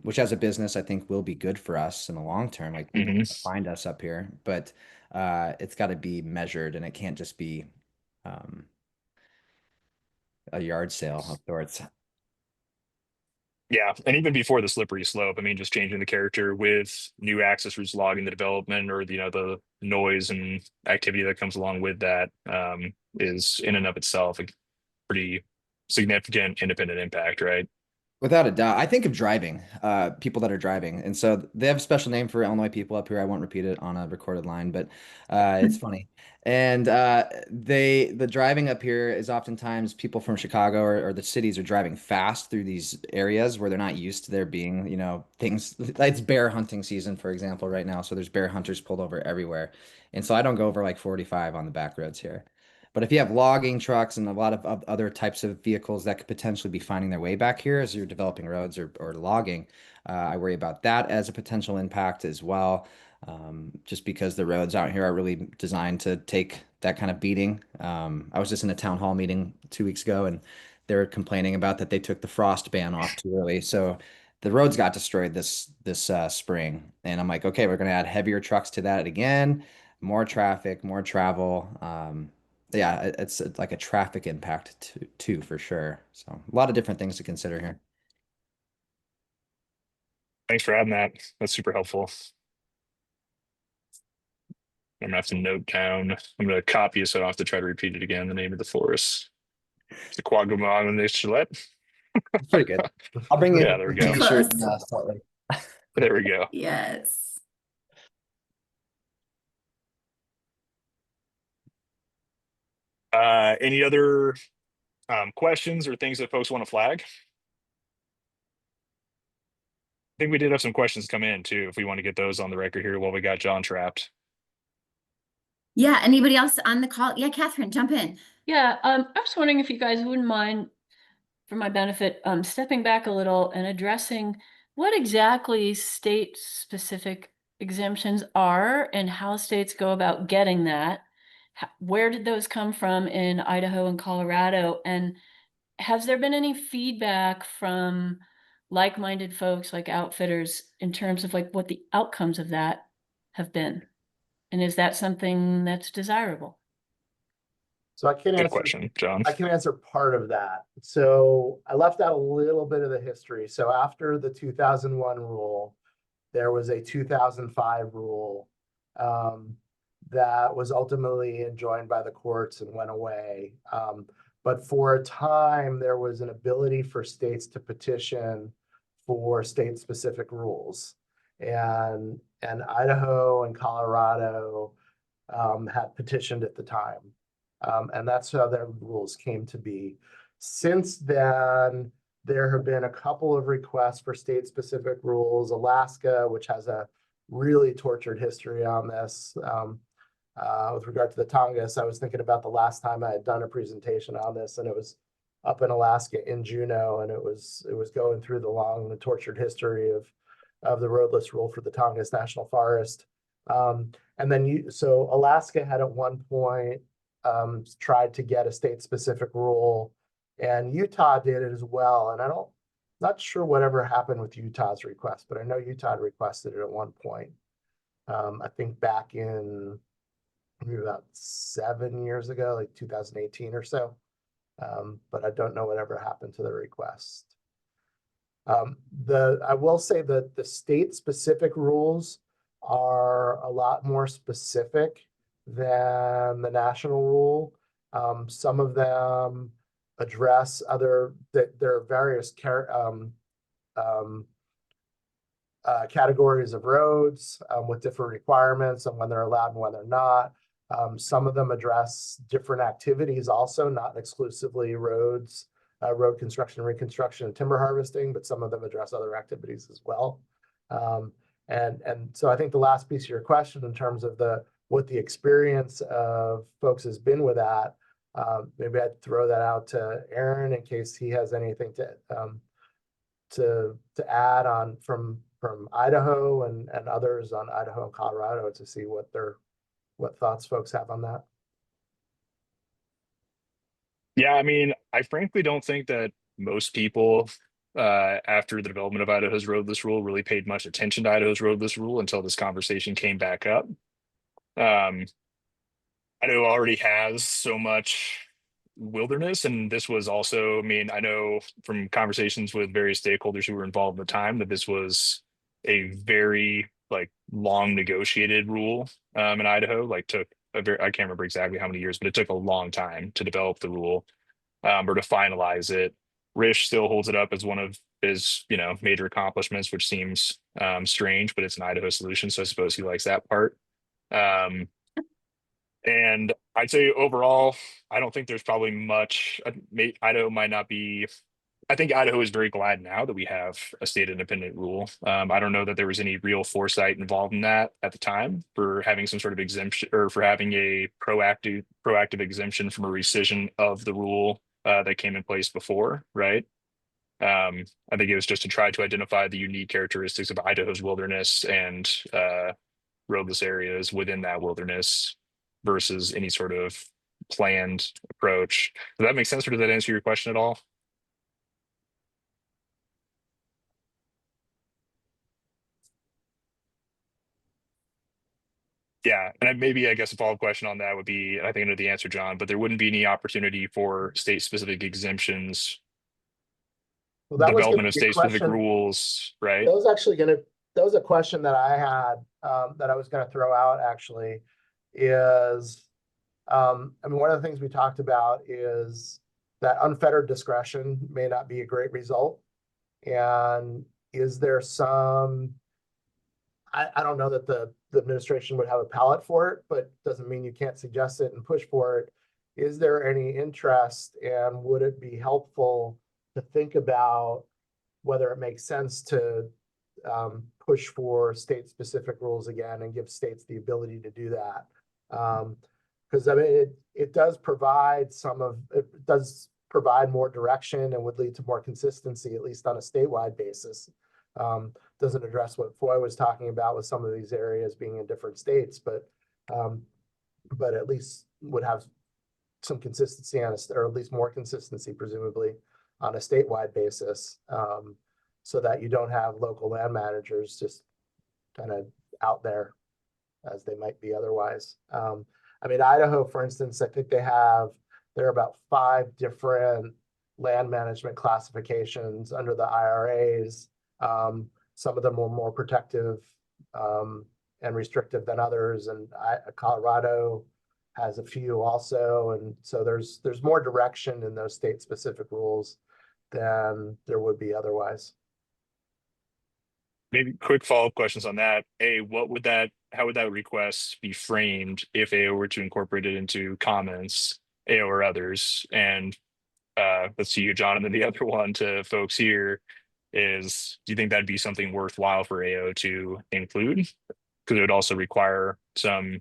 [SPEAKER 5] which as a business I think will be good for us in the long term. Like people
[SPEAKER 2] Hmm.
[SPEAKER 5] find us up here, but it's got to be measured, and it can't just be um, a yard sale of sorts.
[SPEAKER 2] Yeah, and even before the slippery slope, I mean, just changing the character with new access routes, logging the development, or the noise and activity that comes along with that is in and of itself a pretty significant independent impact, right?
[SPEAKER 5] Without a doubt. I think of driving, people that are driving. And so they have a special name for Illinois people up here. I won't repeat it on a recorded line, but it's funny. And the driving up here is oftentimes people from Chicago or the cities are driving fast through these areas where they're not used to there being, things. It's bear hunting season, for example, right now. So there's bear hunters pulled over everywhere. And so I don't go over like 45 on the back roads here. But if you have logging trucks and a lot of other types of vehicles that could potentially be finding their way back here as you're developing roads or logging, I worry about that as a potential impact as well. Just because the roads out here are really designed to take that kind of beating. I was just in a town hall meeting 2 weeks ago, and they were complaining about that they took the frost ban off too early. So the roads got destroyed this spring, and I'm like, okay, we're going to add heavier trucks to that again, more traffic, more travel. Yeah, it's like a traffic impact too, for sure. So a lot of different things to consider here.
[SPEAKER 2] Thanks for adding that. That's super helpful. I'm gonna have to note down. I'm gonna copy it so I don't have to try to repeat it again. The name of the forest. The Quagmire de Chilet.
[SPEAKER 5] It's pretty good. I'll bring you
[SPEAKER 2] Yeah, there we go.
[SPEAKER 5] a t-shirt
[SPEAKER 1] Close.
[SPEAKER 5] shortly.
[SPEAKER 2] There we go.
[SPEAKER 1] Yes.
[SPEAKER 2] Any other questions or things that folks want to flag? I think we did have some questions come in too, if we want to get those on the record here while we got John trapped.
[SPEAKER 1] Yeah, anybody else on the call? Yeah, Catherine, jump in.
[SPEAKER 6] Yeah, I was wondering if you guys wouldn't mind, for my benefit, stepping back a little and addressing what exactly state-specific exemptions are and how states go about getting that. Where did those come from in Idaho and Colorado? And has there been any feedback from like-minded folks, like outfitters, in terms of like what the outcomes of that have been? And is that something that's desirable?
[SPEAKER 3] So I can
[SPEAKER 2] Good
[SPEAKER 3] answer
[SPEAKER 2] question, John.
[SPEAKER 3] I can answer part of that. So I left out a little bit of the history. So after the 2001 rule, there was a 2005 rule that was ultimately enjoined by the courts and went away. But for a time, there was an ability for states to petition for state-specific rules. And Idaho and Colorado had petitioned at the time. And that's how their rules came to be. Since then, there have been a couple of requests for state-specific rules. Alaska, which has a really tortured history on this. With regard to the Tongass, I was thinking about the last time I had done a presentation on this, and it was up in Alaska in Juneau, and it was going through the long and tortured history of the roadless rule for the Tongass National Forest. And then so Alaska had at one point tried to get a state-specific rule, and Utah did it as well. And not sure whatever happened with Utah's request, but I know Utah requested it at one point. I think back in maybe about 7 years ago, like 2018 or so. But I don't know whatever happened to the request. I will say that the state-specific rules are a lot more specific than the national rule. Some of them address there are various categories of roads with different requirements and when they're allowed and when they're not. Some of them address different activities also, not exclusively roads, road construction, reconstruction, and timber harvesting, but some of them address other activities as well. And so I think the last piece of your question in terms of what the experience of folks has been with that, maybe I'd throw that out to Aaron in case he has anything to add on from Idaho and others on Idaho and Colorado to see what thoughts folks have on that.
[SPEAKER 2] Yeah, I mean, I frankly don't think that most people after the development of Idaho's roadless rule really paid much attention to Idaho's roadless rule until this conversation came back up. Idaho already has so much wilderness, and this was also, I mean, I know from conversations with various stakeholders who were involved at the time that this was a very long negotiated rule in Idaho. Took I can't remember exactly how many years, but it took a long time to develop the rule or to finalize it. Rish still holds it up as one of his major accomplishments, which seems strange, but it's an Idaho solution, so I suppose he likes that part. And I'd say overall, I don't think there's probably much. Idaho might not be. I think Idaho is very glad now that we have a state independent rule. I don't know that there was any real foresight involved in that at the time for having some sort of exemption or for having a proactive exemption from a rescission of the rule that came in place before, right? I think it was just to try to identify the unique characteristics of Idaho's wilderness and roadless areas within that wilderness versus any sort of planned approach. Does that make sense, or does that answer your question at all? Yeah, and maybe I guess a follow-up question on that would be, I think I know the answer, John, but there wouldn't be any opportunity for state-specific exemptions
[SPEAKER 3] Well, that was gonna
[SPEAKER 2] development of
[SPEAKER 3] be a
[SPEAKER 2] state-specific
[SPEAKER 3] question.
[SPEAKER 2] rules, right?
[SPEAKER 3] That was a question that I had, that I was gonna throw out actually, is, I mean, one of the things we talked about is that unfettered discretion may not be a great result. And is there some, I don't know that the administration would have a palate for it, but doesn't mean you can't suggest it and push for it. Is there any interest, and would it be helpful to think about whether it makes sense to push for state-specific rules again and give states the ability to do that? Because I mean, it does provide more direction and would lead to more consistency, at least on a statewide basis. Doesn't address what Foy was talking about with some of these areas being in different states, but at least would have some consistency on or at least more consistency, presumably, on a statewide basis, so that you don't have local land managers just kind of out there as they might be otherwise. I mean, Idaho, for instance, I think there are about 5 different land management classifications under the IRAs. Some of them were more protective and restrictive than others, and Colorado has a few also, and so there's more direction in those state-specific rules than there would be otherwise.
[SPEAKER 2] Maybe quick follow-up questions on that. How would that request be framed if AO were to incorporate it into comments, AO or others? And let's see you, John, and then the other one to folks here is, do you think that'd be something worthwhile for AO to include? Because it would also require some,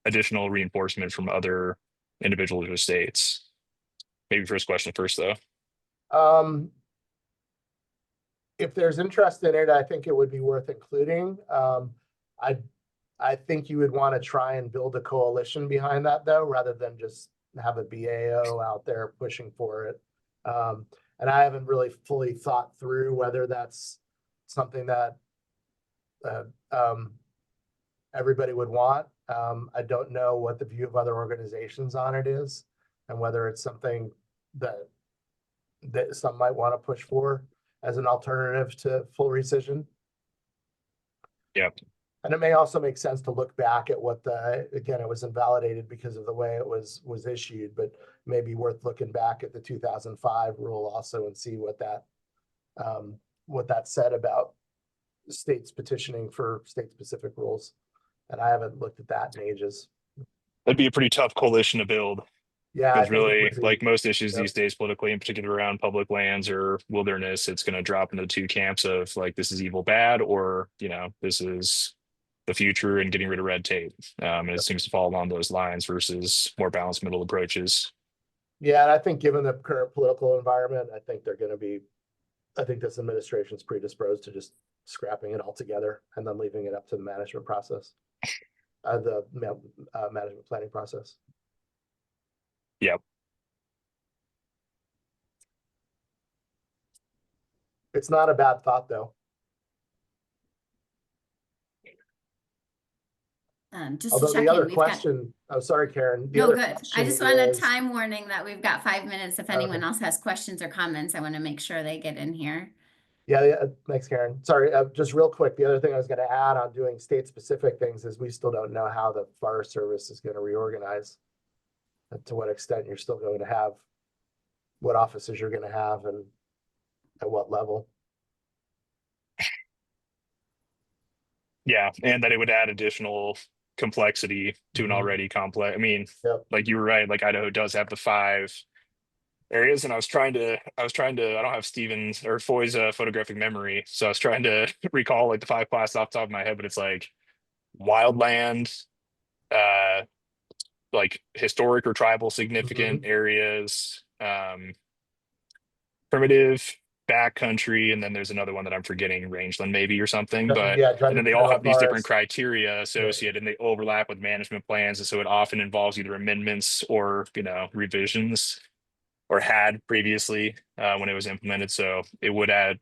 [SPEAKER 2] additional reinforcement from other individuals or states. Maybe first question first, though.
[SPEAKER 3] If there's interest in it, I think it would be worth including. I think you would want to try and build a coalition behind that, though, rather than just have a BAO out there pushing for it. And I haven't really fully thought through whether that's something that everybody would want. I don't know what the view of other organizations on it is, and whether it's something that some might want to push for as an alternative to full rescission.
[SPEAKER 2] Yep.
[SPEAKER 3] And it may also make sense to look back at what again, it was invalidated because of the way it was issued, but maybe worth looking back at the 2005 rule also and see what that said about states petitioning for state-specific rules. And I haven't looked at that in ages.
[SPEAKER 2] That'd be a pretty tough coalition to build.
[SPEAKER 3] Yeah,
[SPEAKER 2] Because really, like most issues
[SPEAKER 3] Yep.
[SPEAKER 2] these days politically, in particular around public lands or wilderness, it's going to drop into 2 camps of like, this is evil bad, or, this is the future and getting rid of red tape. And it seems to fall along those lines versus more balanced middle approaches.
[SPEAKER 3] Yeah, and I think given the current political environment, I think this administration's predisposed to just scrapping it altogether and then leaving it up to the management process, the management planning process.
[SPEAKER 2] Yep.
[SPEAKER 3] It's not a bad thought, though.
[SPEAKER 1] Just to
[SPEAKER 3] Although
[SPEAKER 1] check
[SPEAKER 3] the other
[SPEAKER 1] in, we've got.
[SPEAKER 3] question, oh, sorry, Karen. The
[SPEAKER 1] No,
[SPEAKER 3] other
[SPEAKER 1] good. I
[SPEAKER 3] question
[SPEAKER 1] just want a
[SPEAKER 3] is-
[SPEAKER 1] time warning that we've got 5 minutes. If anyone
[SPEAKER 3] Okay.
[SPEAKER 1] else has questions or comments, I want to make sure they get in here.
[SPEAKER 3] Yeah, thanks, Karen. Sorry, just real quick, the other thing I was gonna add on doing state-specific things is we still don't know how the Forest Service is gonna reorganize. And to what extent you're still going to have, what offices you're gonna have and at what level.
[SPEAKER 2] Yeah. And that it would add additional complexity to an
[SPEAKER 3] Mhm.
[SPEAKER 2] already complex. I mean,
[SPEAKER 3] Yep.
[SPEAKER 2] like you were right, like Idaho does have the 5 areas, and I don't have Steven's or Foy's photographic memory, so I was trying to recall like the 5 classes off the top of my head, but it's like wildland, like historic or tribal significant areas, primitive, backcountry, and then there's another one that I'm forgetting, rangeland maybe or something. But
[SPEAKER 3] Yeah,
[SPEAKER 2] and then they all have these different
[SPEAKER 3] forest.
[SPEAKER 2] criteria associated, and they overlap with management plans, and so it often involves either amendments or revisions, or had previously when it was implemented. So it would add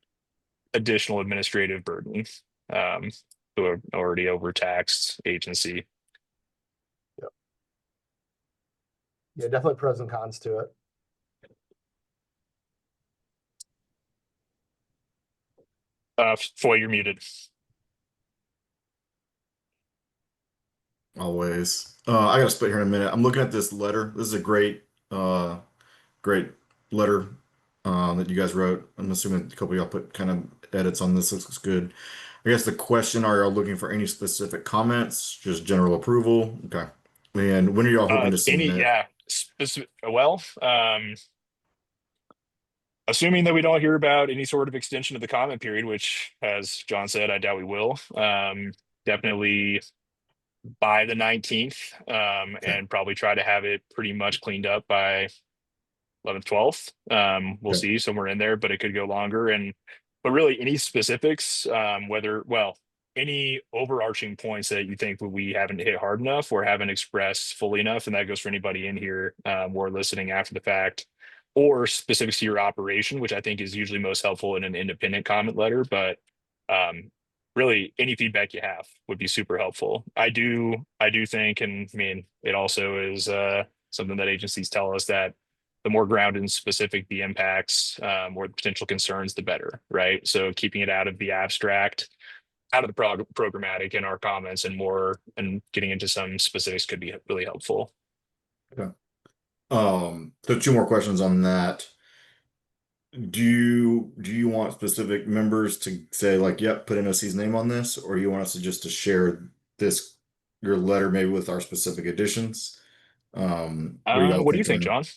[SPEAKER 2] additional administrative burden to an already overtaxed agency.
[SPEAKER 3] Yep. Yeah, definitely pros and cons to it.
[SPEAKER 2] Foy, you're muted.
[SPEAKER 4] Always. I gotta split here in a minute. I'm looking at this letter. This is a great letter that you guys wrote. I'm assuming a couple of y'all put kind of edits on this. This looks good. I guess the question, are y'all looking for any specific comments? Just general approval? Okay. And when are y'all hoping to submit?
[SPEAKER 2] Well, assuming that we don't hear about any sort of extension of the comment period, which, as John said, I doubt we will. Definitely by the 19th, and probably try to have it pretty much cleaned up by 11th, 12th. We'll
[SPEAKER 4] Okay.
[SPEAKER 2] see, somewhere in there, but it could go longer. But really, any specifics, any overarching points that you think we haven't hit hard enough or haven't expressed fully enough, and that goes for anybody in here or listening after the fact, or specifics to your operation, which I think is usually most helpful in an independent comment letter. But really, any feedback you have would be super helpful. I do think, and I mean, it also is something that agencies tell us, that the more grounded and specific the impacts or the potential concerns, the better, right? So keeping it out of the abstract, out of the programmatic in our comments, and getting into some specifics could be really helpful.
[SPEAKER 4] Okay. So two more questions on that. Do you want specific members to say like, yep, put NOC's name on this, or do you want us to just to share your letter maybe with our specific additions? What do you all
[SPEAKER 2] What do you
[SPEAKER 4] think
[SPEAKER 2] think,
[SPEAKER 4] on?
[SPEAKER 2] John?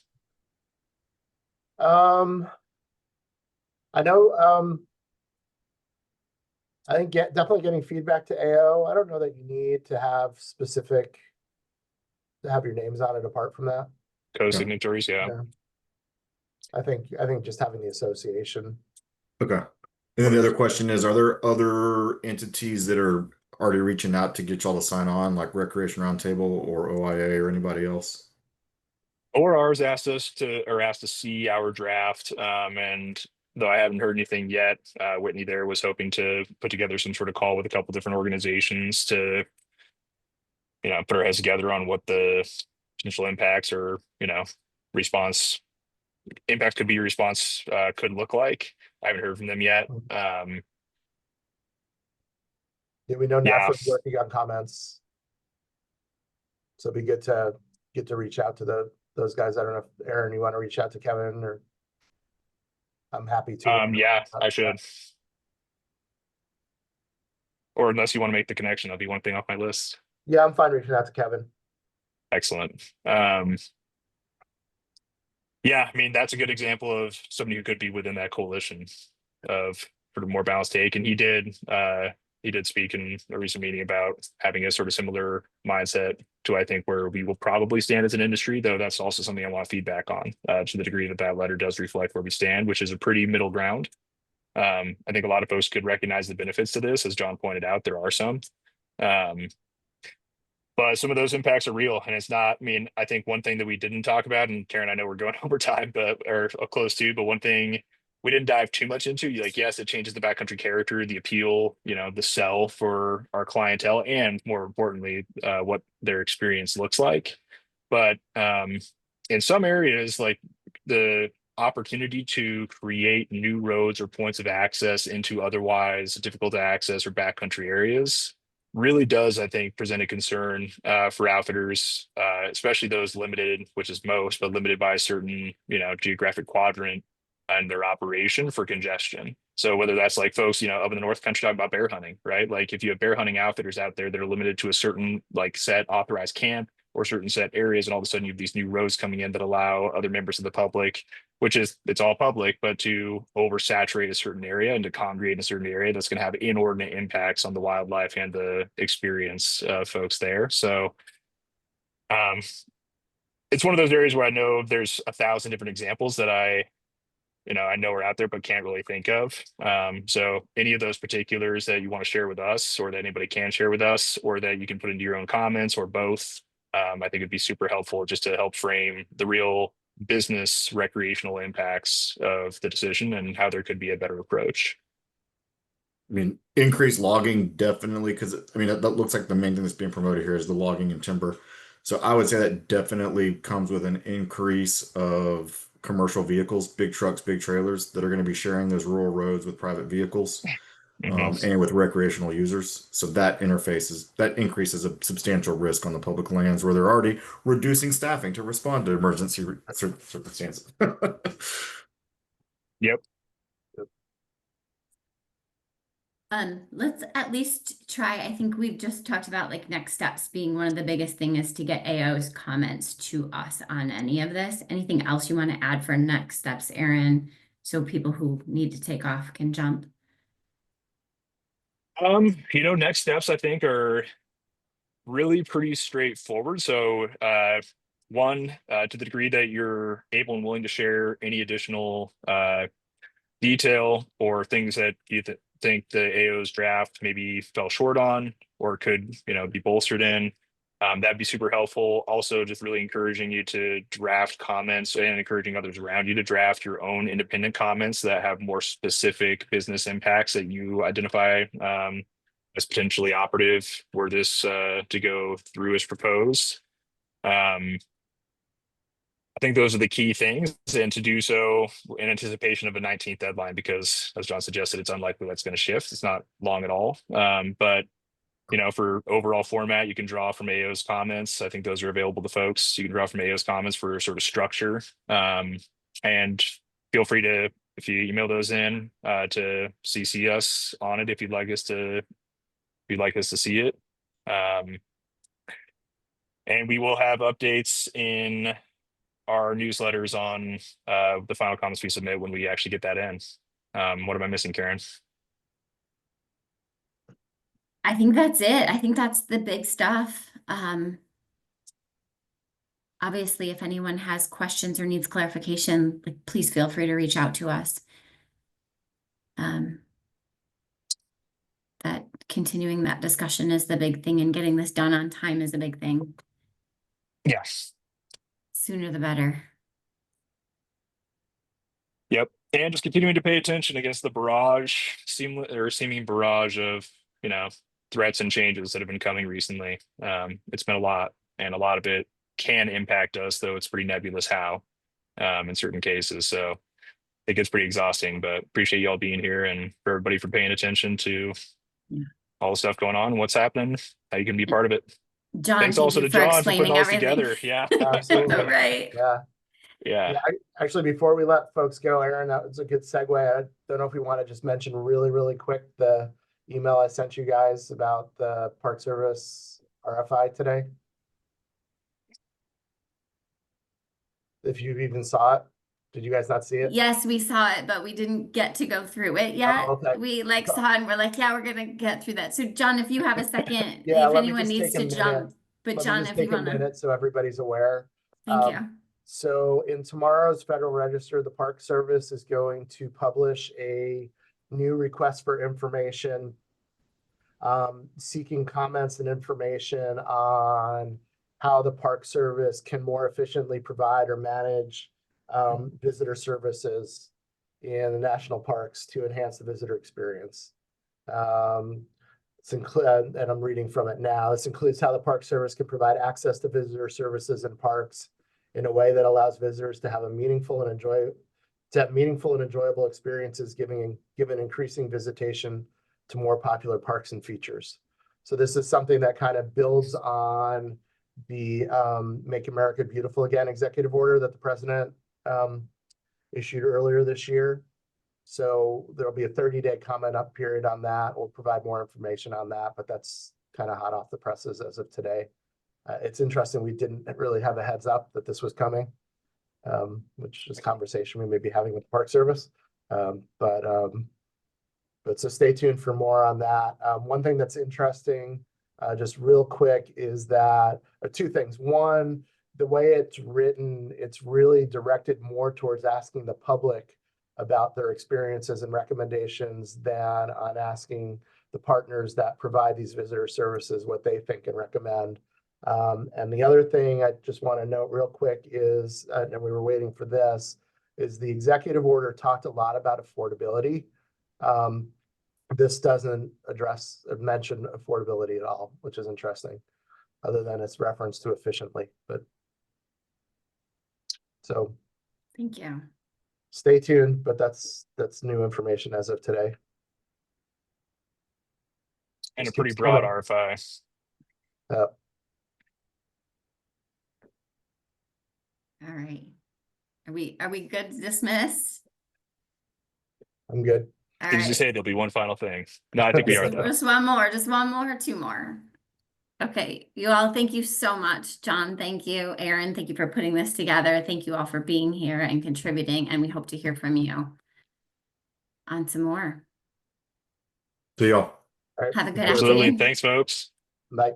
[SPEAKER 3] I know, I think definitely getting feedback to AO. I don't know that you need to have your names on it apart from that.
[SPEAKER 2] Co-signatories, yeah.
[SPEAKER 3] Yeah. I think just having the association.
[SPEAKER 4] Okay. And then the other question is, are there other entities that are already reaching out to get y'all to sign on, like Recreation Roundtable or OIA or anybody else?
[SPEAKER 2] ORR's asked to see our draft, and though I haven't heard anything yet, Whitney there was hoping to put together some sort of call with a couple different organizations to, put our heads together on what the potential impacts or, response impacts could be, response could look like. I haven't heard from them yet.
[SPEAKER 3] Yeah, we know
[SPEAKER 2] Yeah.
[SPEAKER 3] NASA's working on comments. So it'd be good to reach out to those guys. I don't know if Aaron, you want to reach out to Kevin, or I'm happy to.
[SPEAKER 2] Yeah, I should. Or unless you want to make the connection, that'll be one thing off my list.
[SPEAKER 3] Yeah, I'm fine reaching out to Kevin.
[SPEAKER 2] Excellent. Yeah, I mean, that's a good example of somebody who could be within that coalition of sort of more balanced take. And he did speak in a recent meeting about having a sort of similar mindset to, I think, where we will probably stand as an industry, though that's also something I want feedback on, to the degree that that letter does reflect where we stand, which is a pretty middle ground. I think a lot of folks could recognize the benefits to this. As John pointed out, there are some. But some of those impacts are real, and it's not, I mean, I think one thing that we didn't talk about, and Karen, I know we're going over time, or close to, but one thing we didn't dive too much into, like, yes, it changes the backcountry character, the appeal, the sell for our clientele, and more importantly, what their experience looks like. But in some areas, like the opportunity to create new roads or points of access into otherwise difficult to access or backcountry areas really does, I think, present a concern for outfitters, especially those limited, which is most, but limited by a certain, geographic quadrant and their operation for congestion. So whether that's like folks, up in the North Country talking about bear hunting, right? Like if you have bear hunting outfitters out there that are limited to a certain like set authorized camp or certain set areas, and all of a sudden you have these new roads coming in that allow other members of the public, which is, it's all public, but to oversaturate a certain area and to congregate in a certain area, that's going to have inordinate impacts on the wildlife and the experience of folks there. So it's one of those areas where I know there's 1,000 different examples that I know are out there, but can't really think of. So any of those particulars that you want to share with us, or that anybody can share with us, or that you can put into your own comments, or both, I think it'd be super helpful just to help frame the real business recreational impacts of the decision and how there could be a better approach.
[SPEAKER 4] I mean, increased logging definitely, because I mean that looks like the main thing that's being promoted here is the logging and timber. So I would say that definitely comes with an increase of commercial vehicles, big trucks, big trailers that are going to be sharing those rural roads with private vehicles.
[SPEAKER 2] Mhm.
[SPEAKER 4] and with recreational users. So that increases a substantial risk on the public lands where they're already reducing staffing to respond to emergency circumstances.
[SPEAKER 2] Yep.
[SPEAKER 1] Let's at least try. I think we've just talked about like next steps being one of the biggest thing is to get AO's comments to us on any of this. Anything else you want to add for next steps, Aaron? So people who need to take off can jump.
[SPEAKER 2] Next steps I think are really pretty straightforward. So, one, to the degree that you're able and willing to share any additional detail or things that you think the AO's draft maybe fell short on or could, be bolstered in, that'd be super helpful. Also, just really encouraging you to draft comments and encouraging others around you to draft your own independent comments that have more specific business impacts that you identify as potentially operative were this to go through as proposed. I think those are the key things, and to do so in anticipation of a 19th deadline, because as John suggested, it's unlikely that's going to shift. It's not long at all. But for overall format, you can draw from AO's comments. I think those are available to folks. You can draw from AO's comments for sort of structure. And feel free to, if you email those in, to CC us on it if you'd like us to see it. And we will have updates in our newsletters on the final comments we submit when we actually get that in. What am I missing, Karen?
[SPEAKER 1] I think that's it. I think that's the big stuff. Obviously, if anyone has questions or needs clarification, like, please feel free to reach out to us. That continuing that discussion is the big thing, and getting this done on time is a big thing.
[SPEAKER 2] Yes.
[SPEAKER 1] Sooner the better.
[SPEAKER 2] Yep. And just continuing to pay attention against the seeming barrage of, threats and changes that have been coming recently. It's been a lot, and a lot of it can impact us, though it's pretty nebulous how, in certain cases. So it gets pretty exhausting, but appreciate you all being here and for everybody for paying attention to all the stuff going on and what's happening, how you can be part of it.
[SPEAKER 1] John,
[SPEAKER 2] Thanks
[SPEAKER 1] thank
[SPEAKER 2] also
[SPEAKER 1] you
[SPEAKER 2] to
[SPEAKER 1] for
[SPEAKER 2] John for putting
[SPEAKER 1] explaining
[SPEAKER 2] all this
[SPEAKER 1] everything.
[SPEAKER 2] together. Yeah.
[SPEAKER 3] Absolutely.
[SPEAKER 1] All right.
[SPEAKER 3] Yeah.
[SPEAKER 2] Yeah.
[SPEAKER 3] Actually, before we let folks go, Aaron, that was a good segue. I don't know if we want to just mention really, really quick the email I sent you guys about the Park Service RFI today. If you even saw it, did you guys not see it?
[SPEAKER 1] Yes, we saw it, but we didn't get to go through it yet.
[SPEAKER 3] Oh, okay.
[SPEAKER 1] We saw it and we're like, yeah, we're gonna get through that. So John, if you have a second,
[SPEAKER 3] Yeah,
[SPEAKER 1] if
[SPEAKER 3] let me
[SPEAKER 1] anyone
[SPEAKER 3] just
[SPEAKER 1] needs
[SPEAKER 3] take a
[SPEAKER 1] to
[SPEAKER 3] minute.
[SPEAKER 1] jump, but
[SPEAKER 3] Let me
[SPEAKER 1] John,
[SPEAKER 3] just
[SPEAKER 1] if you
[SPEAKER 3] take a
[SPEAKER 1] wanna,
[SPEAKER 3] minute so everybody's aware.
[SPEAKER 1] thank you.
[SPEAKER 3] So in tomorrow's Federal Register, the Park Service is going to publish a new request for information, seeking comments and information on how the Park Service can more efficiently provide or manage visitor services in the national parks to enhance the visitor experience. And I'm reading from it now. This includes how the Park Service can provide access to visitor services in parks in a way that allows visitors to have meaningful and enjoyable experiences, given increasing visitation to more popular parks and features. So this is something that kind of builds on the Make America Beautiful Again executive order that the president issued earlier this year. So there'll be a 30-day comment up period on that. We'll provide more information on that, but that's kind of hot off the presses as of today. It's interesting, we didn't really have a heads up that this was coming, which is a conversation we may be having with the Park Service. But so stay tuned for more on that. One thing that's interesting, just real quick, is that two things. One, the way it's written, it's really directed more towards asking the public about their experiences and recommendations than on asking the partners that provide these visitor services what they think and recommend. And the other thing I just want to note real quick is, and we were waiting for this, is the executive order talked a lot about affordability. This doesn't mention affordability at all, which is interesting, other than its reference to efficiently. But so
[SPEAKER 1] Thank you.
[SPEAKER 3] stay tuned, but that's new information as of today.
[SPEAKER 2] And a
[SPEAKER 3] Just
[SPEAKER 2] pretty
[SPEAKER 3] keeps
[SPEAKER 2] broad
[SPEAKER 3] coming.
[SPEAKER 2] RFI.
[SPEAKER 1] All right. Are we good to dismiss?
[SPEAKER 3] I'm good.
[SPEAKER 1] All
[SPEAKER 2] Did you just
[SPEAKER 1] right.
[SPEAKER 2] say there'll be one final thing? No, I think we are though.
[SPEAKER 1] Just one more, two more. Okay, you all, thank you so much. John, thank you. Aaron, thank you for putting this together. Thank you all for being here and contributing, and we hope to hear from you on some more.
[SPEAKER 4] See y'all.
[SPEAKER 3] All right.
[SPEAKER 1] Have a good
[SPEAKER 3] Sure.
[SPEAKER 2] Absolutely.
[SPEAKER 1] afternoon.
[SPEAKER 2] Thanks, folks.
[SPEAKER 3] Bye.